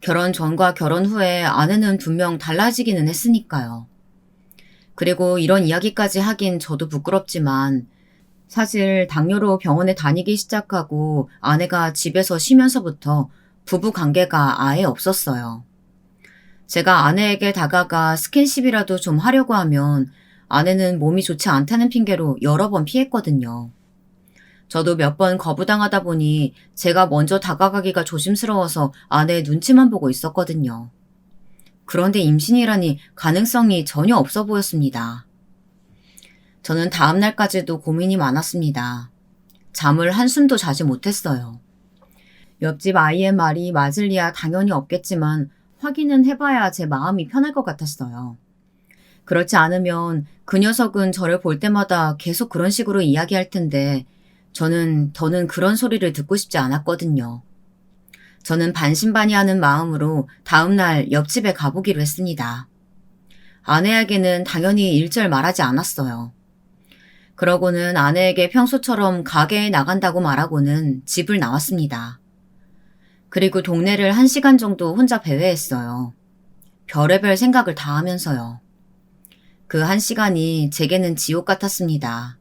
결혼 전과 결혼 후에 아내는 분명 달라지기는 했으니까요. 그리고 이런 이야기까지 하긴 저도 부끄럽지만 사실 당뇨로 병원에 다니기 시작하고 아내가 집에서 쉬면서부터 부부 관계가 아예 없었어요. 제가 아내에게 다가가 스킨십이라도 좀 하려고 하면 아내는 몸이 좋지 않다는 핑계로 여러 번 피했거든요. 저도 몇 번 거부당하다 보니 제가 먼저 다가가기가 조심스러워서 아내의 눈치만 보고 있었거든요. 그런데 임신이라니 가능성이 전혀 없어 보였습니다. 저는 다음 날까지도 고민이 많았습니다. 잠을 한숨도 자지 못했어요. 옆집 아이의 말이 맞을 리야 당연히 없겠지만 확인은 해봐야 제 마음이 편할 것 같았어요. 그렇지 않으면 그 녀석은 저를 볼 때마다 계속 그런 식으로 이야기할 텐데 더는 그런 소리를 듣고 싶지 않았거든요. 저는 반신반의하는 마음으로 다음날 옆집에 가보기로 했습니다. 아내에게는 당연히 일절 말하지 않았어요. 그러고는 아내에게 평소처럼 가게에 나간다고 말하고는 집을 나왔습니다. 그리고 동네를 1시간 정도 혼자 배회했어요. 별의별 생각을 다 하면서요. 그 1시간이 제게는 지옥 같았습니다.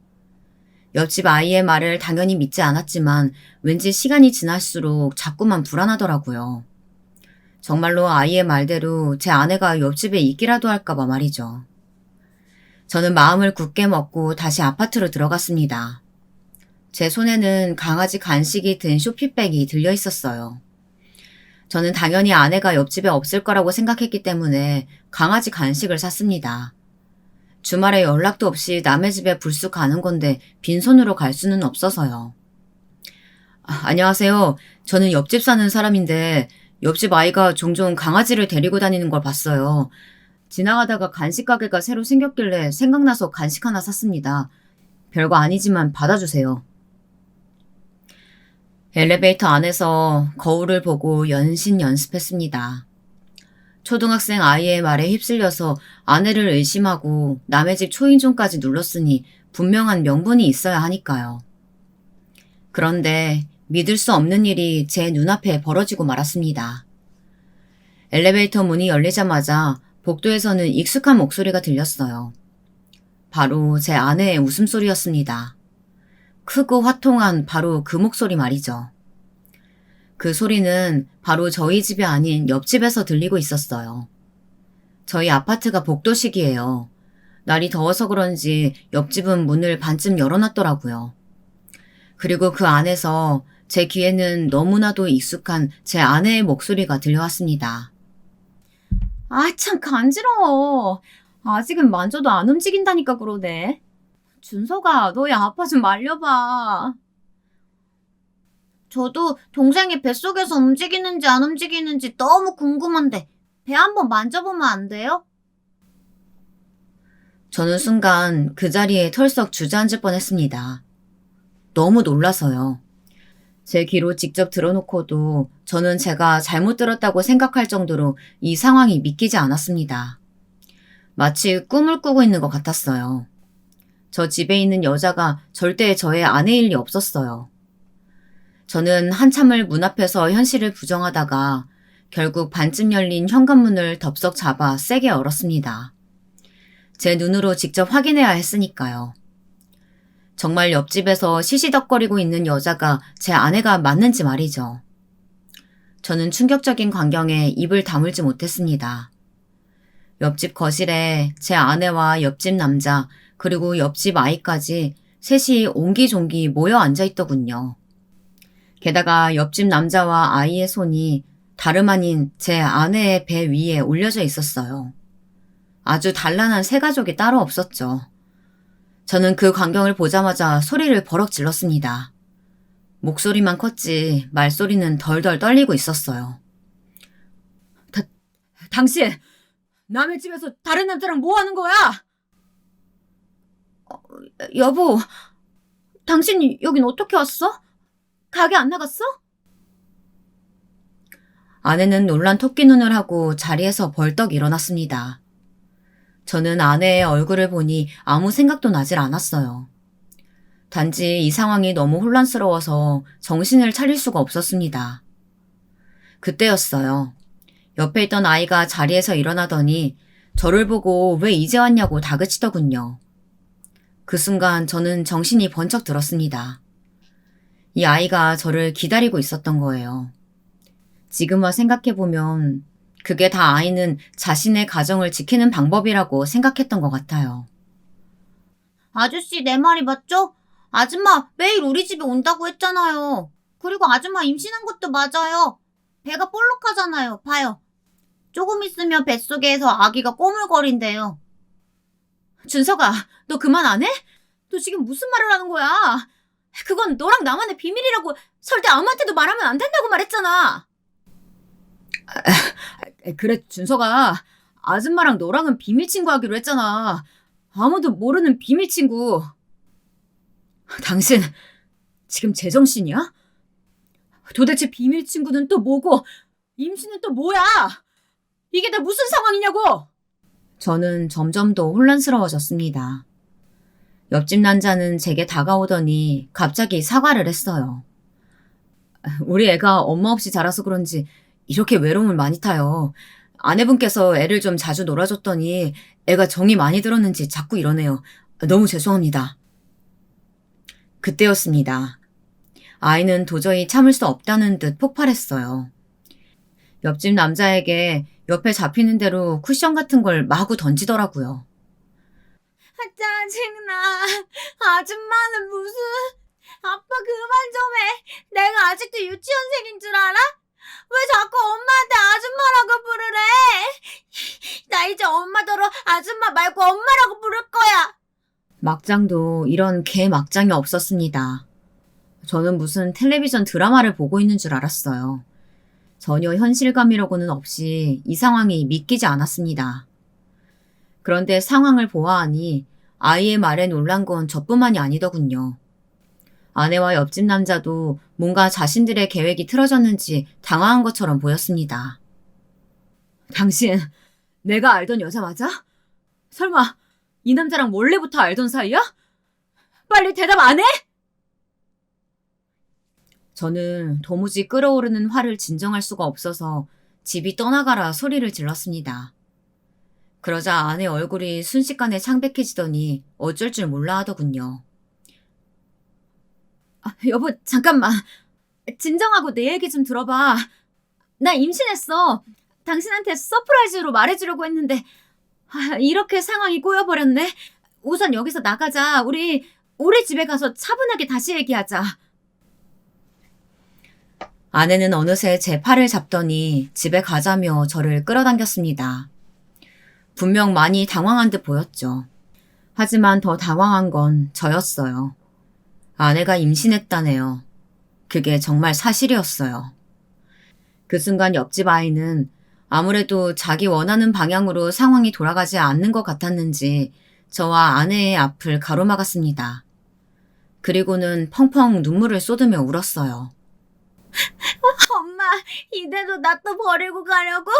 옆집 아이의 말을 당연히 믿지 않았지만 왠지 시간이 지날수록 자꾸만 불안하더라고요. 정말로 아이의 말대로 제 아내가 옆집에 있기라도 할까봐 말이죠. 저는 마음을 굳게 먹고 다시 아파트로 들어갔습니다. 제 손에는 강아지 간식이 든 쇼핑백이 들려 있었어요. 저는 당연히 아내가 옆집에 없을 거라고 생각했기 때문에 강아지 간식을 샀습니다. 주말에 연락도 없이 남의 집에 불쑥 가는 건데 빈손으로 갈 수는 없어서요. 안녕하세요. 저는 옆집 사는 사람인데 옆집 아이가 종종 강아지를 데리고 다니는 걸 봤어요. 지나가다가 간식 가게가 새로 생겼길래 생각나서 간식 하나 샀습니다. 별거 아니지만 받아주세요. 엘리베이터 안에서 거울을 보고 연신 연습했습니다. 초등학생 아이의 말에 휩쓸려서 아내를 의심하고 남의 집 초인종까지 눌렀으니 분명한 명분이 있어야 하니까요. 그런데 믿을 수 없는 일이 제 눈앞에 벌어지고 말았습니다. 엘리베이터 문이 열리자마자 복도에서는 익숙한 목소리가 들렸어요. 바로 제 아내의 웃음소리였습니다. 크고 화통한 바로 그 목소리 말이죠. 그 소리는 바로 저희 집이 아닌 옆집에서 들리고 있었어요. 저희 아파트가 복도식이에요. 날이 더워서 그런지 옆집은 문을 반쯤 열어놨더라고요. 그리고 그 안에서 제 귀에는 너무나도 익숙한 제 아내의 목소리가 들려왔습니다. 아, 참 간지러워. 아직은 만져도 안 움직인다니까 그러네. 준서가 너희 아빠 좀 말려봐. 저도 동생이 뱃속에서 움직이는지 안 움직이는지 너무 궁금한데 배 한번 만져보면 안 돼요? 저는 순간 그 자리에 털썩 주저앉을 뻔했습니다. 너무 놀라서요. 제 귀로 직접 들어놓고도 저는 제가 잘못 들었다고 생각할 정도로 이 상황이 믿기지 않았습니다. 마치 꿈을 꾸고 있는 것 같았어요. 저 집에 있는 여자가 절대 저의 아내일 리 없었어요. 저는 한참을 문 앞에서 현실을 부정하다가 결국 반쯤 열린 현관문을 덥석 잡아 세게 열었습니다. 제 눈으로 직접 확인해야 했으니까요. 정말 옆집에서 시시덕거리고 있는 여자가 제 아내가 맞는지 말이죠. 저는 충격적인 광경에 입을 다물지 못했습니다. 옆집 거실에 제 아내와 옆집 남자 그리고 옆집 아이까지 셋이 옹기종기 모여 앉아있더군요. 게다가 옆집 남자와 아이의 손이 다름 아닌 제 아내의 배 위에 올려져 있었어요. 아주 단란한 새 가족이 따로 없었죠. 저는 그 광경을 보자마자 소리를 버럭 질렀습니다. 목소리만 컸지 말소리는 덜덜 떨리고 있었어요. 당신 남의 집에서 다른 남자랑 뭐 하는 거야? 여보, 당신 여긴 어떻게 왔어? 가게 안 나갔어? 아내는 놀란 토끼 눈을 하고 자리에서 벌떡 일어났습니다. 저는 아내의 얼굴을 보니 아무 생각도 나질 않았어요. 단지 이 상황이 너무 혼란스러워서 정신을 차릴 수가 없었습니다. 그때였어요. 옆에 있던 아이가 자리에서 일어나더니 저를 보고 왜 이제 왔냐고 다그치더군요. 그 순간 저는 정신이 번쩍 들었습니다. 이 아이가 저를 기다리고 있었던 거예요. 지금 와 생각해보면 그게 다 아이는 자신의 가정을 지키는 방법이라고 생각했던 것 같아요. 아저씨, 내 말이 맞죠? 아줌마 매일 우리 집에 온다고 했잖아요. 그리고 아줌마 임신한 것도 맞아요. 배가 볼록하잖아요. 봐요. 조금 있으면 뱃속에서 아기가 꼬물거린대요. 준서가, 너 그만 안 해? 너 지금 무슨 말을 하는 거야? 그건 너랑 나만의 비밀이라고 절대 아무한테도 말하면 안 된다고 말했잖아. 그래, 준서가 아줌마랑 너랑은 비밀 친구 하기로 했잖아. 아무도 모르는 비밀 친구. 당신 지금 제정신이야? 도대체 비밀 친구는 또 뭐고 임신은 또 뭐야? 이게 다 무슨 상황이냐고! 저는 점점 더 혼란스러워졌습니다. 옆집 남자는 제게 다가오더니 갑자기 사과를 했어요. 우리 애가 엄마 없이 자라서 그런지 이렇게 외로움을 많이 타요. 아내분께서 애를 좀 자주 놀아줬더니 애가 정이 많이 들었는지 자꾸 이러네요. 너무 죄송합니다. 그때였습니다. 아이는 도저히 참을 수 없다는 듯 폭발했어요. 옆집 남자에게 옆에 잡히는 대로 쿠션 같은 걸 마구 던지더라고요. 짜증나. 아줌마는 무슨... 아빠 그만 좀 해. 내가 아직도 유치원생인 줄 알아? 왜 자꾸 엄마한테 아줌마라고 부르래? 나 이제 엄마더러 아줌마 말고 엄마라고 부를 거야. 막장도 이런 개 막장이 없었습니다. 저는 무슨 텔레비전 드라마를 보고 있는 줄 알았어요. 전혀 현실감이라고는 없이 이 상황이 믿기지 않았습니다. 그런데 상황을 보아하니 아이의 말에 놀란 건 저뿐만이 아니더군요. 아내와 옆집 남자도 뭔가 자신들의 계획이 틀어졌는지 당황한 것처럼 보였습니다. 당신, 내가 알던 여자 맞아? 설마 이 남자랑 원래부터 알던 사이야? 빨리 대답 안 해? 저는 도무지 끓어오르는 화를 진정할 수가 없어서 집이 떠나가라 소리를 질렀습니다. 그러자 아내 얼굴이 순식간에 창백해지더니 어쩔 줄 몰라 하더군요. 여보, 잠깐만. 진정하고 내 얘기 좀 들어봐. 나 임신했어. 당신한테 서프라이즈로 말해주려고 했는데 이렇게 상황이 꼬여버렸네. 우선 여기서 나가자. 우리 집에 가서 차분하게 다시 얘기하자. 아내는 어느새 제 팔을 잡더니 집에 가자며 저를 끌어당겼습니다. 분명 많이 당황한 듯 보였죠. 하지만 더 당황한 건 저였어요. 아내가 임신했다네요. 그게 정말 사실이었어요. 그 순간 옆집 아이는 아무래도 자기 원하는 방향으로 상황이 돌아가지 않는 것 같았는지 저와 아내의 앞을 가로막았습니다. 그리고는 펑펑 눈물을 쏟으며 울었어요. 엄마, 이대로 나 또 버리고 가려고?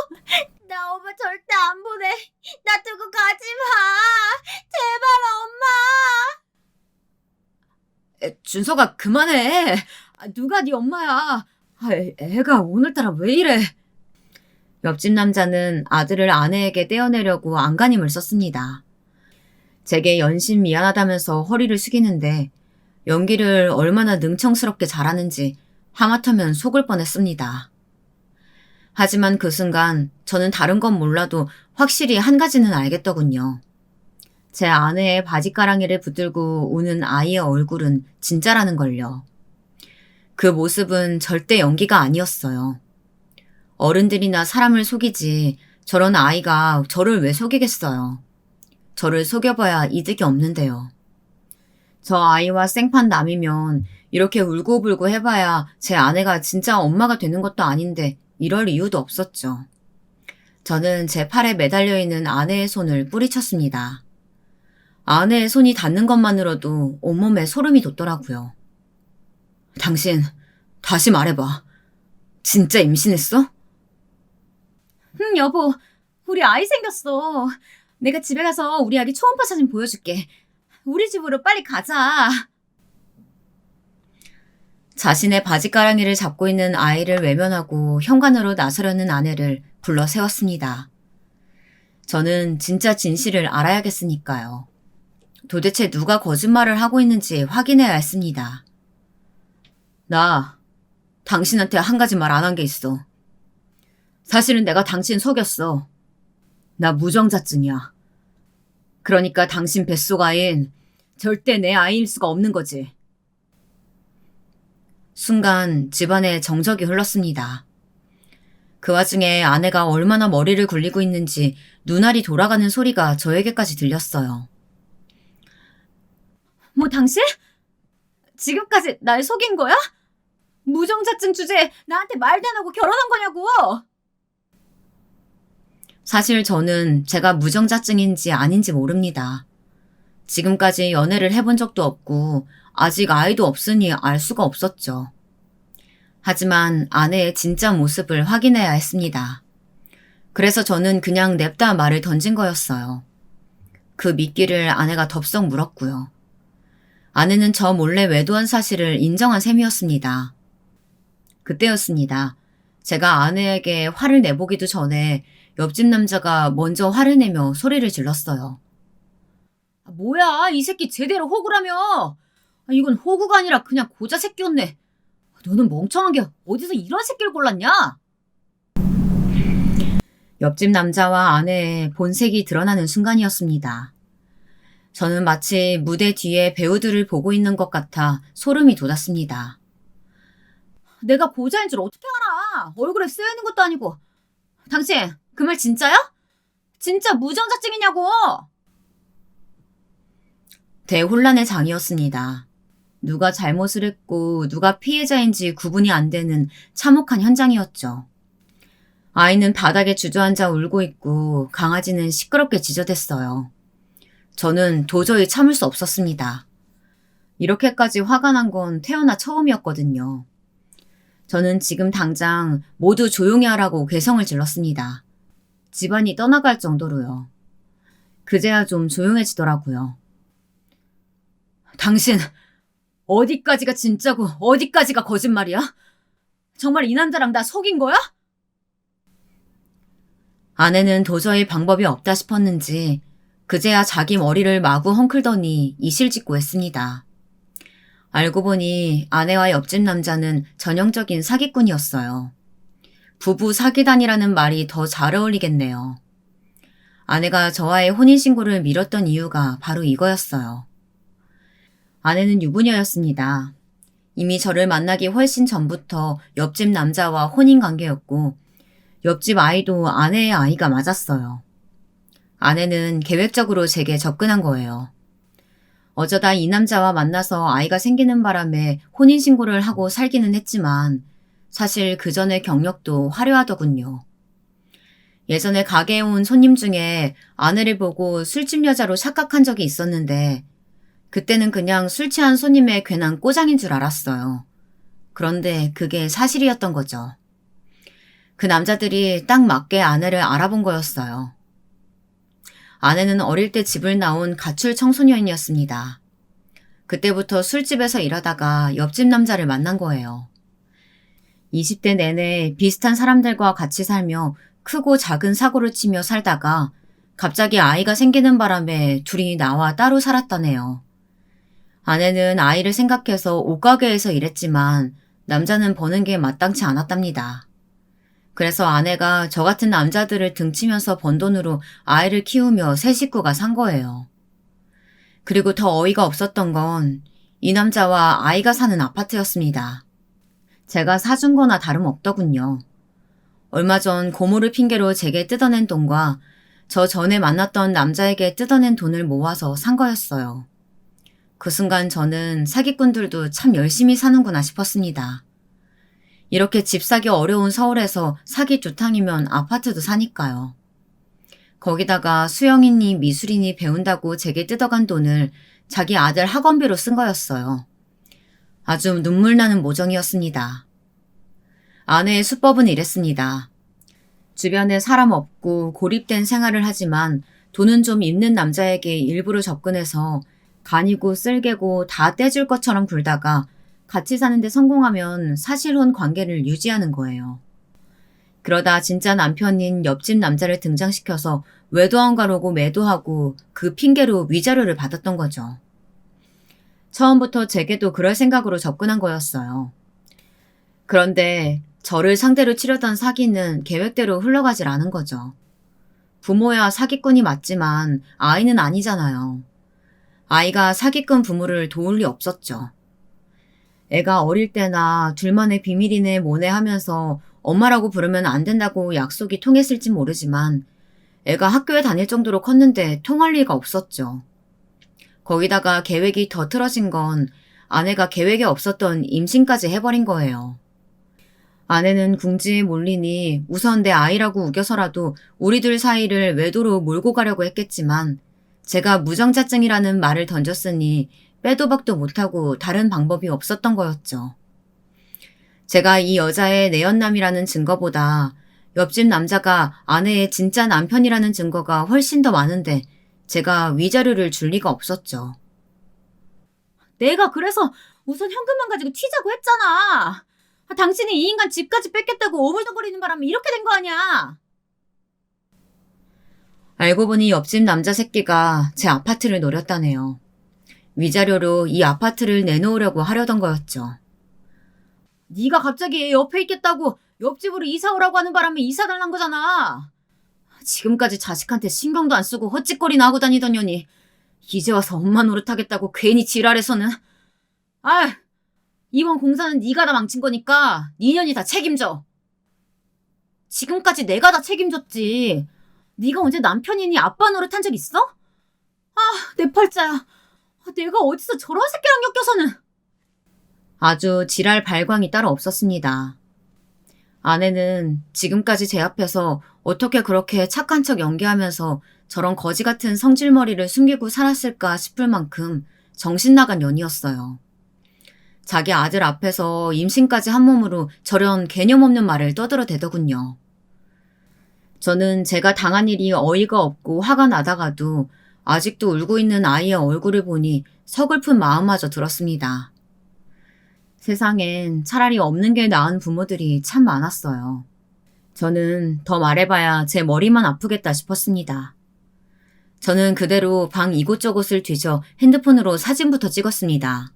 나 엄마 절대 안 보내. 나 두고 가지 마. 제발 엄마. 준서가 그만해. 누가 네 엄마야. 애가 오늘따라 왜 이래. 옆집 남자는 아들을 아내에게 떼어내려고 안간힘을 썼습니다. 제게 연신 미안하다면서 허리를 숙이는데 연기를 얼마나 능청스럽게 잘하는지 하마터면 속을 뻔했습니다. 하지만 그 순간 저는 다른 건 몰라도 확실히 한 가지는 알겠더군요. 제 아내의 바지가랑이를 붙들고 우는 아이의 얼굴은 진짜라는 걸요. 그 모습은 절대 연기가 아니었어요. 어른들이나 사람을 속이지 저런 아이가 저를 왜 속이겠어요. 저를 속여봐야 이득이 없는데요. 저 아이와 생판 남이면 이렇게 울고불고 해봐야 제 아내가 진짜 엄마가 되는 것도 아닌데 이럴 이유도 없었죠. 저는 제 팔에 매달려 있는 아내의 손을 뿌리쳤습니다. 아내의 손이 닿는 것만으로도 온몸에 소름이 돋더라고요. 당신, 다시 말해봐. 진짜 임신했어? 응, 여보. 우리 아이 생겼어. 내가 집에 가서 우리 아기 초음파 사진 보여줄게. 우리 집으로 빨리 가자. 자신의 바지가랑이를 잡고 있는 아이를 외면하고 현관으로 나서려는 아내를 불러 세웠습니다. 저는 진짜 진실을 알아야겠으니까요. 도대체 누가 거짓말을 하고 있는지 확인해야 했습니다. 나 당신한테 한 가지 말 안 한 게 있어. 사실은 내가 당신 속였어. 나 무정자증이야. 그러니까 당신 뱃속 아이는 절대 내 아이일 수가 없는 거지. 순간 집안에 정적이 흘렀습니다. 그 와중에 아내가 얼마나 머리를 굴리고 있는지 눈알이 돌아가는 소리가 저에게까지 들렸어요. 뭐 당신? 지금까지 날 속인 거야? 무정자증 주제에 나한테 말도 안 하고 결혼한 거냐고! 사실 저는 제가 무정자증인지 아닌지 모릅니다. 지금까지 연애를 해본 적도 없고 아직 아이도 없으니 알 수가 없었죠. 하지만 아내의 진짜 모습을 확인해야 했습니다. 그래서 저는 그냥 냅다 말을 던진 거였어요. 그 미끼를 아내가 덥석 물었고요. 아내는 저 몰래 외도한 사실을 인정한 셈이었습니다. 그때였습니다. 제가 아내에게 화를 내보기도 전에 옆집 남자가 먼저 화를 내며 소리를 질렀어요. 뭐야, 이 새끼 제대로 호구라며! 이건 호구가 아니라 그냥 고자 새끼였네. 너는 멍청한 게 어디서 이런 새끼를 골랐냐? 옆집 남자와 아내의 본색이 드러나는 순간이었습니다. 저는 마치 무대 뒤에 배우들을 보고 있는 것 같아 소름이 돋았습니다. 내가 고자인 줄 어떻게 알아? 얼굴에 쓰여있는 것도 아니고. 당신, 그 말 진짜야? 진짜 무정자증이냐고! 대혼란의 장이었습니다. 누가 잘못을 했고 누가 피해자인지 구분이 안 되는 참혹한 현장이었죠. 아이는 바닥에 주저앉아 울고 있고 강아지는 시끄럽게 짖어댔어요. 저는 도저히 참을 수 없었습니다. 이렇게까지 화가 난 건 태어나 처음이었거든요. 저는 지금 당장 모두 조용히 하라고 괴성을 질렀습니다. 집안이 떠나갈 정도로요. 그제야 좀 조용해지더라고요. 당신 어디까지가 진짜고 어디까지가 거짓말이야? 정말 이 남자랑 나 속인 거야? 아내는 도저히 방법이 없다 싶었는지 그제야 자기 머리를 마구 헝클더니 이실직고했습니다. 알고 보니 아내와 옆집 남자는 전형적인 사기꾼이었어요. 부부 사기단이라는 말이 더 잘 어울리겠네요. 아내가 저와의 혼인신고를 미뤘던 이유가 바로 이거였어요. 아내는 유부녀였습니다. 이미 저를 만나기 훨씬 전부터 옆집 남자와 혼인관계였고 옆집 아이도 아내의 아이가 맞았어요. 아내는 계획적으로 제게 접근한 거예요. 어쩌다 이 남자와 만나서 아이가 생기는 바람에 혼인신고를 하고 살기는 했지만 사실 그 전의 경력도 화려하더군요. 예전에 가게에 온 손님 중에 아내를 보고 술집 여자로 착각한 적이 있었는데 그때는 그냥 술 취한 손님의 괜한 꼬장인 줄 알았어요. 그런데 그게 사실이었던 거죠. 그 남자들이 딱 맞게 아내를 알아본 거였어요. 아내는 어릴 때 집을 나온 가출 청소년이었습니다. 그때부터 술집에서 일하다가 옆집 남자를 만난 거예요. 20대 내내 비슷한 사람들과 같이 살며 크고 작은 사고를 치며 살다가 갑자기 아이가 생기는 바람에 둘이 나와 따로 살았다네요. 아내는 아이를 생각해서 옷가게에서 일했지만 남자는 버는 게 마땅치 않았답니다. 그래서 아내가 저 같은 남자들을 등치면서 번 돈으로 아이를 키우며 새 식구가 산 거예요. 그리고 더 어이가 없었던 건 이 남자와 아이가 사는 아파트였습니다. 제가 사준 거나 다름없더군요. 얼마 전 고모를 핑계로 제게 뜯어낸 돈과 저 전에 만났던 남자에게 뜯어낸 돈을 모아서 산 거였어요. 그 순간 저는 사기꾼들도 참 열심히 사는구나 싶었습니다. 이렇게 집 사기 어려운 서울에서 사기 두탕이면 아파트도 사니까요. 거기다가 수영이니 미술이니 배운다고 제게 뜯어간 돈을 자기 아들 학원비로 쓴 거였어요. 아주 눈물나는 모정이었습니다. 아내의 수법은 이랬습니다. 주변에 사람 없고 고립된 생활을 하지만 돈은 좀 있는 남자에게 일부러 접근해서 간이고 쓸개고 다 떼줄 것처럼 굴다가 같이 사는데 성공하면 사실혼 관계를 유지하는 거예요. 그러다 진짜 남편인 옆집 남자를 등장시켜서 외도한 거라고 매도하고 그 핑계로 위자료를 받았던 거죠. 처음부터 제게도 그럴 생각으로 접근한 거였어요. 그런데 저를 상대로 치르던 사기는 계획대로 흘러가질 않은 거죠. 부모야 사기꾼이 맞지만 아이는 아니잖아요. 아이가 사기꾼 부모를 도울 리 없었죠. 애가 어릴 때나 둘만의 비밀이네 뭐네 하면서 엄마라고 부르면 안 된다고 약속이 통했을진 모르지만 애가 학교에 다닐 정도로 컸는데 통할 리가 없었죠. 거기다가 계획이 더 틀어진 건 아내가 계획에 없었던 임신까지 해버린 거예요. 아내는 궁지에 몰리니 우선 내 아이라고 우겨서라도 우리 둘 사이를 외도로 몰고 가려고 했겠지만 제가 무정자증이라는 말을 던졌으니 빼도 박도 못하고 다른 방법이 없었던 거였죠. 제가 이 여자의 내연남이라는 증거보다 옆집 남자가 아내의 진짜 남편이라는 증거가 훨씬 더 많은데 제가 위자료를 줄 리가 없었죠. 내가 그래서 우선 현금만 가지고 튀자고 했잖아. 당신이 이 인간 집까지 뺏겠다고 오물덩거리는 바람에 이렇게 된 거 아니야. 알고 보니 옆집 남자 새끼가 제 아파트를 노렸다네요. 위자료로 이 아파트를 내놓으려고 하려던 거였죠. 네가 갑자기 얘 옆에 있겠다고 옆집으로 이사 오라고 하는 바람에 이사 달란 거잖아. 지금까지 자식한테 신경도 안 쓰고 헛짓거리나 하고 다니던 년이 이제 와서 엄마 노릇하겠다고 괜히 지랄해서는. 아, 이번 공사는 네가 다 망친 거니까 네 년이 다 책임져. 지금까지 내가 다 책임졌지. 네가 언제 남편이니 아빠 노릇한 적 있어? 아, 내 팔자야. 내가 어디서 저런 새끼랑 엮여서는. 아주 지랄 발광이 따로 없었습니다. 아내는 지금까지 제 앞에서 어떻게 그렇게 착한 척 연기하면서 저런 거지 같은 성질머리를 숨기고 살았을까 싶을 만큼 정신 나간 년이었어요. 자기 아들 앞에서 임신까지 한 몸으로 저런 개념 없는 말을 떠들어대더군요. 저는 제가 당한 일이 어이가 없고 화가 나다가도 아직도 울고 있는 아이의 얼굴을 보니 서글픈 마음마저 들었습니다. 세상엔 차라리 없는 게 나은 부모들이 참 많았어요. 저는 더 말해봐야 제 머리만 아프겠다 싶었습니다. 저는 그대로 방 이곳저곳을 뒤져 핸드폰으로 사진부터 찍었습니다.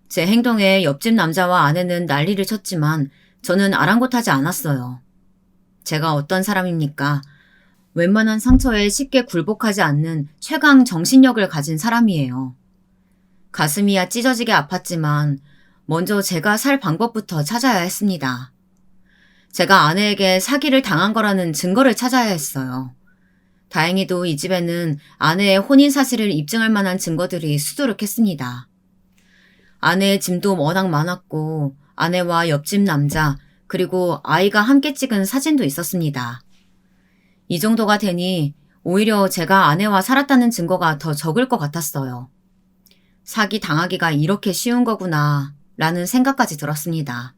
제 행동에 옆집 남자와 아내는 난리를 쳤지만 저는 아랑곳하지 않았어요. 제가 어떤 사람입니까? 웬만한 상처에 쉽게 굴복하지 않는 최강 정신력을 가진 사람이에요. 가슴이야 찢어지게 아팠지만 먼저 제가 살 방법부터 찾아야 했습니다. 제가 아내에게 사기를 당한 거라는 증거를 찾아야 했어요. 다행히도 이 집에는 아내의 혼인 사실을 입증할 만한 증거들이 수두룩했습니다. 아내의 짐도 워낙 많았고 아내와 옆집 남자 그리고 아이가 함께 찍은 사진도 있었습니다. 이 정도가 되니 오히려 제가 아내와 살았다는 증거가 더 적을 것 같았어요. 사기 당하기가 이렇게 쉬운 거구나 라는 생각까지 들었습니다.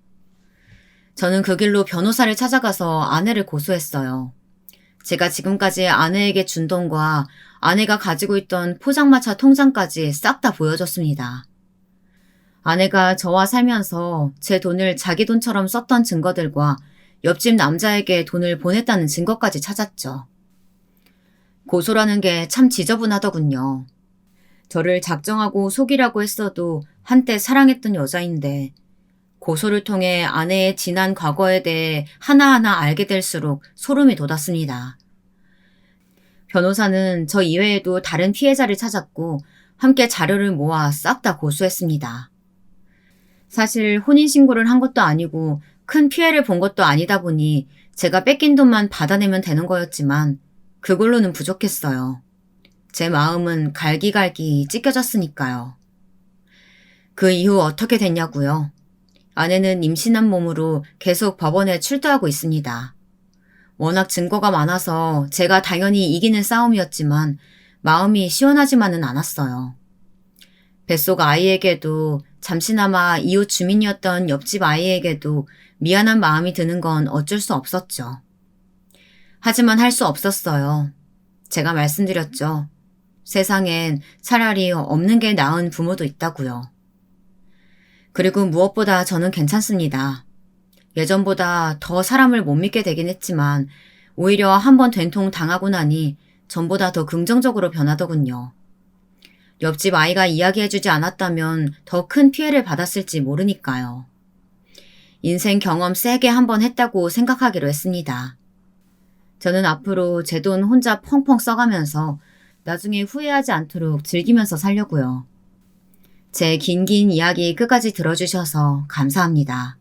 저는 그 길로 변호사를 찾아가서 아내를 고소했어요. 제가 지금까지 아내에게 준 돈과 아내가 가지고 있던 포장마차 통장까지 싹 다 보여줬습니다. 아내가 저와 살면서 제 돈을 자기 돈처럼 썼던 증거들과 옆집 남자에게 돈을 보냈다는 증거까지 찾았죠. 고소라는 게 참 지저분하더군요. 저를 작정하고 속이라고 했어도 한때 사랑했던 여자인데 고소를 통해 아내의 지난 과거에 대해 하나하나 알게 될수록 소름이 돋았습니다. 변호사는 저 이외에도 다른 피해자를 찾았고 함께 자료를 모아 싹 다 고소했습니다. 사실 혼인신고를 한 것도 아니고 큰 피해를 본 것도 아니다 보니 제가 뺏긴 돈만 받아내면 되는 거였지만 그걸로는 부족했어요. 제 마음은 갈기갈기 찢겨졌으니까요. 그 이후 어떻게 됐냐고요? 아내는 임신한 몸으로 계속 법원에 출두하고 있습니다. 워낙 증거가 많아서 제가 당연히 이기는 싸움이었지만 마음이 시원하지만은 않았어요. 뱃속 아이에게도 잠시나마 이웃 주민이었던 옆집 아이에게도 미안한 마음이 드는 건 어쩔 수 없었죠. 하지만 할 수 없었어요. 제가 말씀드렸죠. 세상엔 차라리 없는 게 나은 부모도 있다고요. 그리고 무엇보다 저는 괜찮습니다. 예전보다 더 사람을 못 믿게 되긴 했지만 오히려 한번 된통 당하고 나니 전보다 더 긍정적으로 변하더군요. 옆집 아이가 이야기해주지 않았다면 더 큰 피해를 받았을지 모르니까요. 인생 경험 세게 한번 했다고 생각하기로 했습니다. 저는 앞으로 제 돈 혼자 펑펑 써가면서 나중에 후회하지 않도록 즐기면서 살려고요. 제 긴 이야기 끝까지 들어주셔서 감사합니다.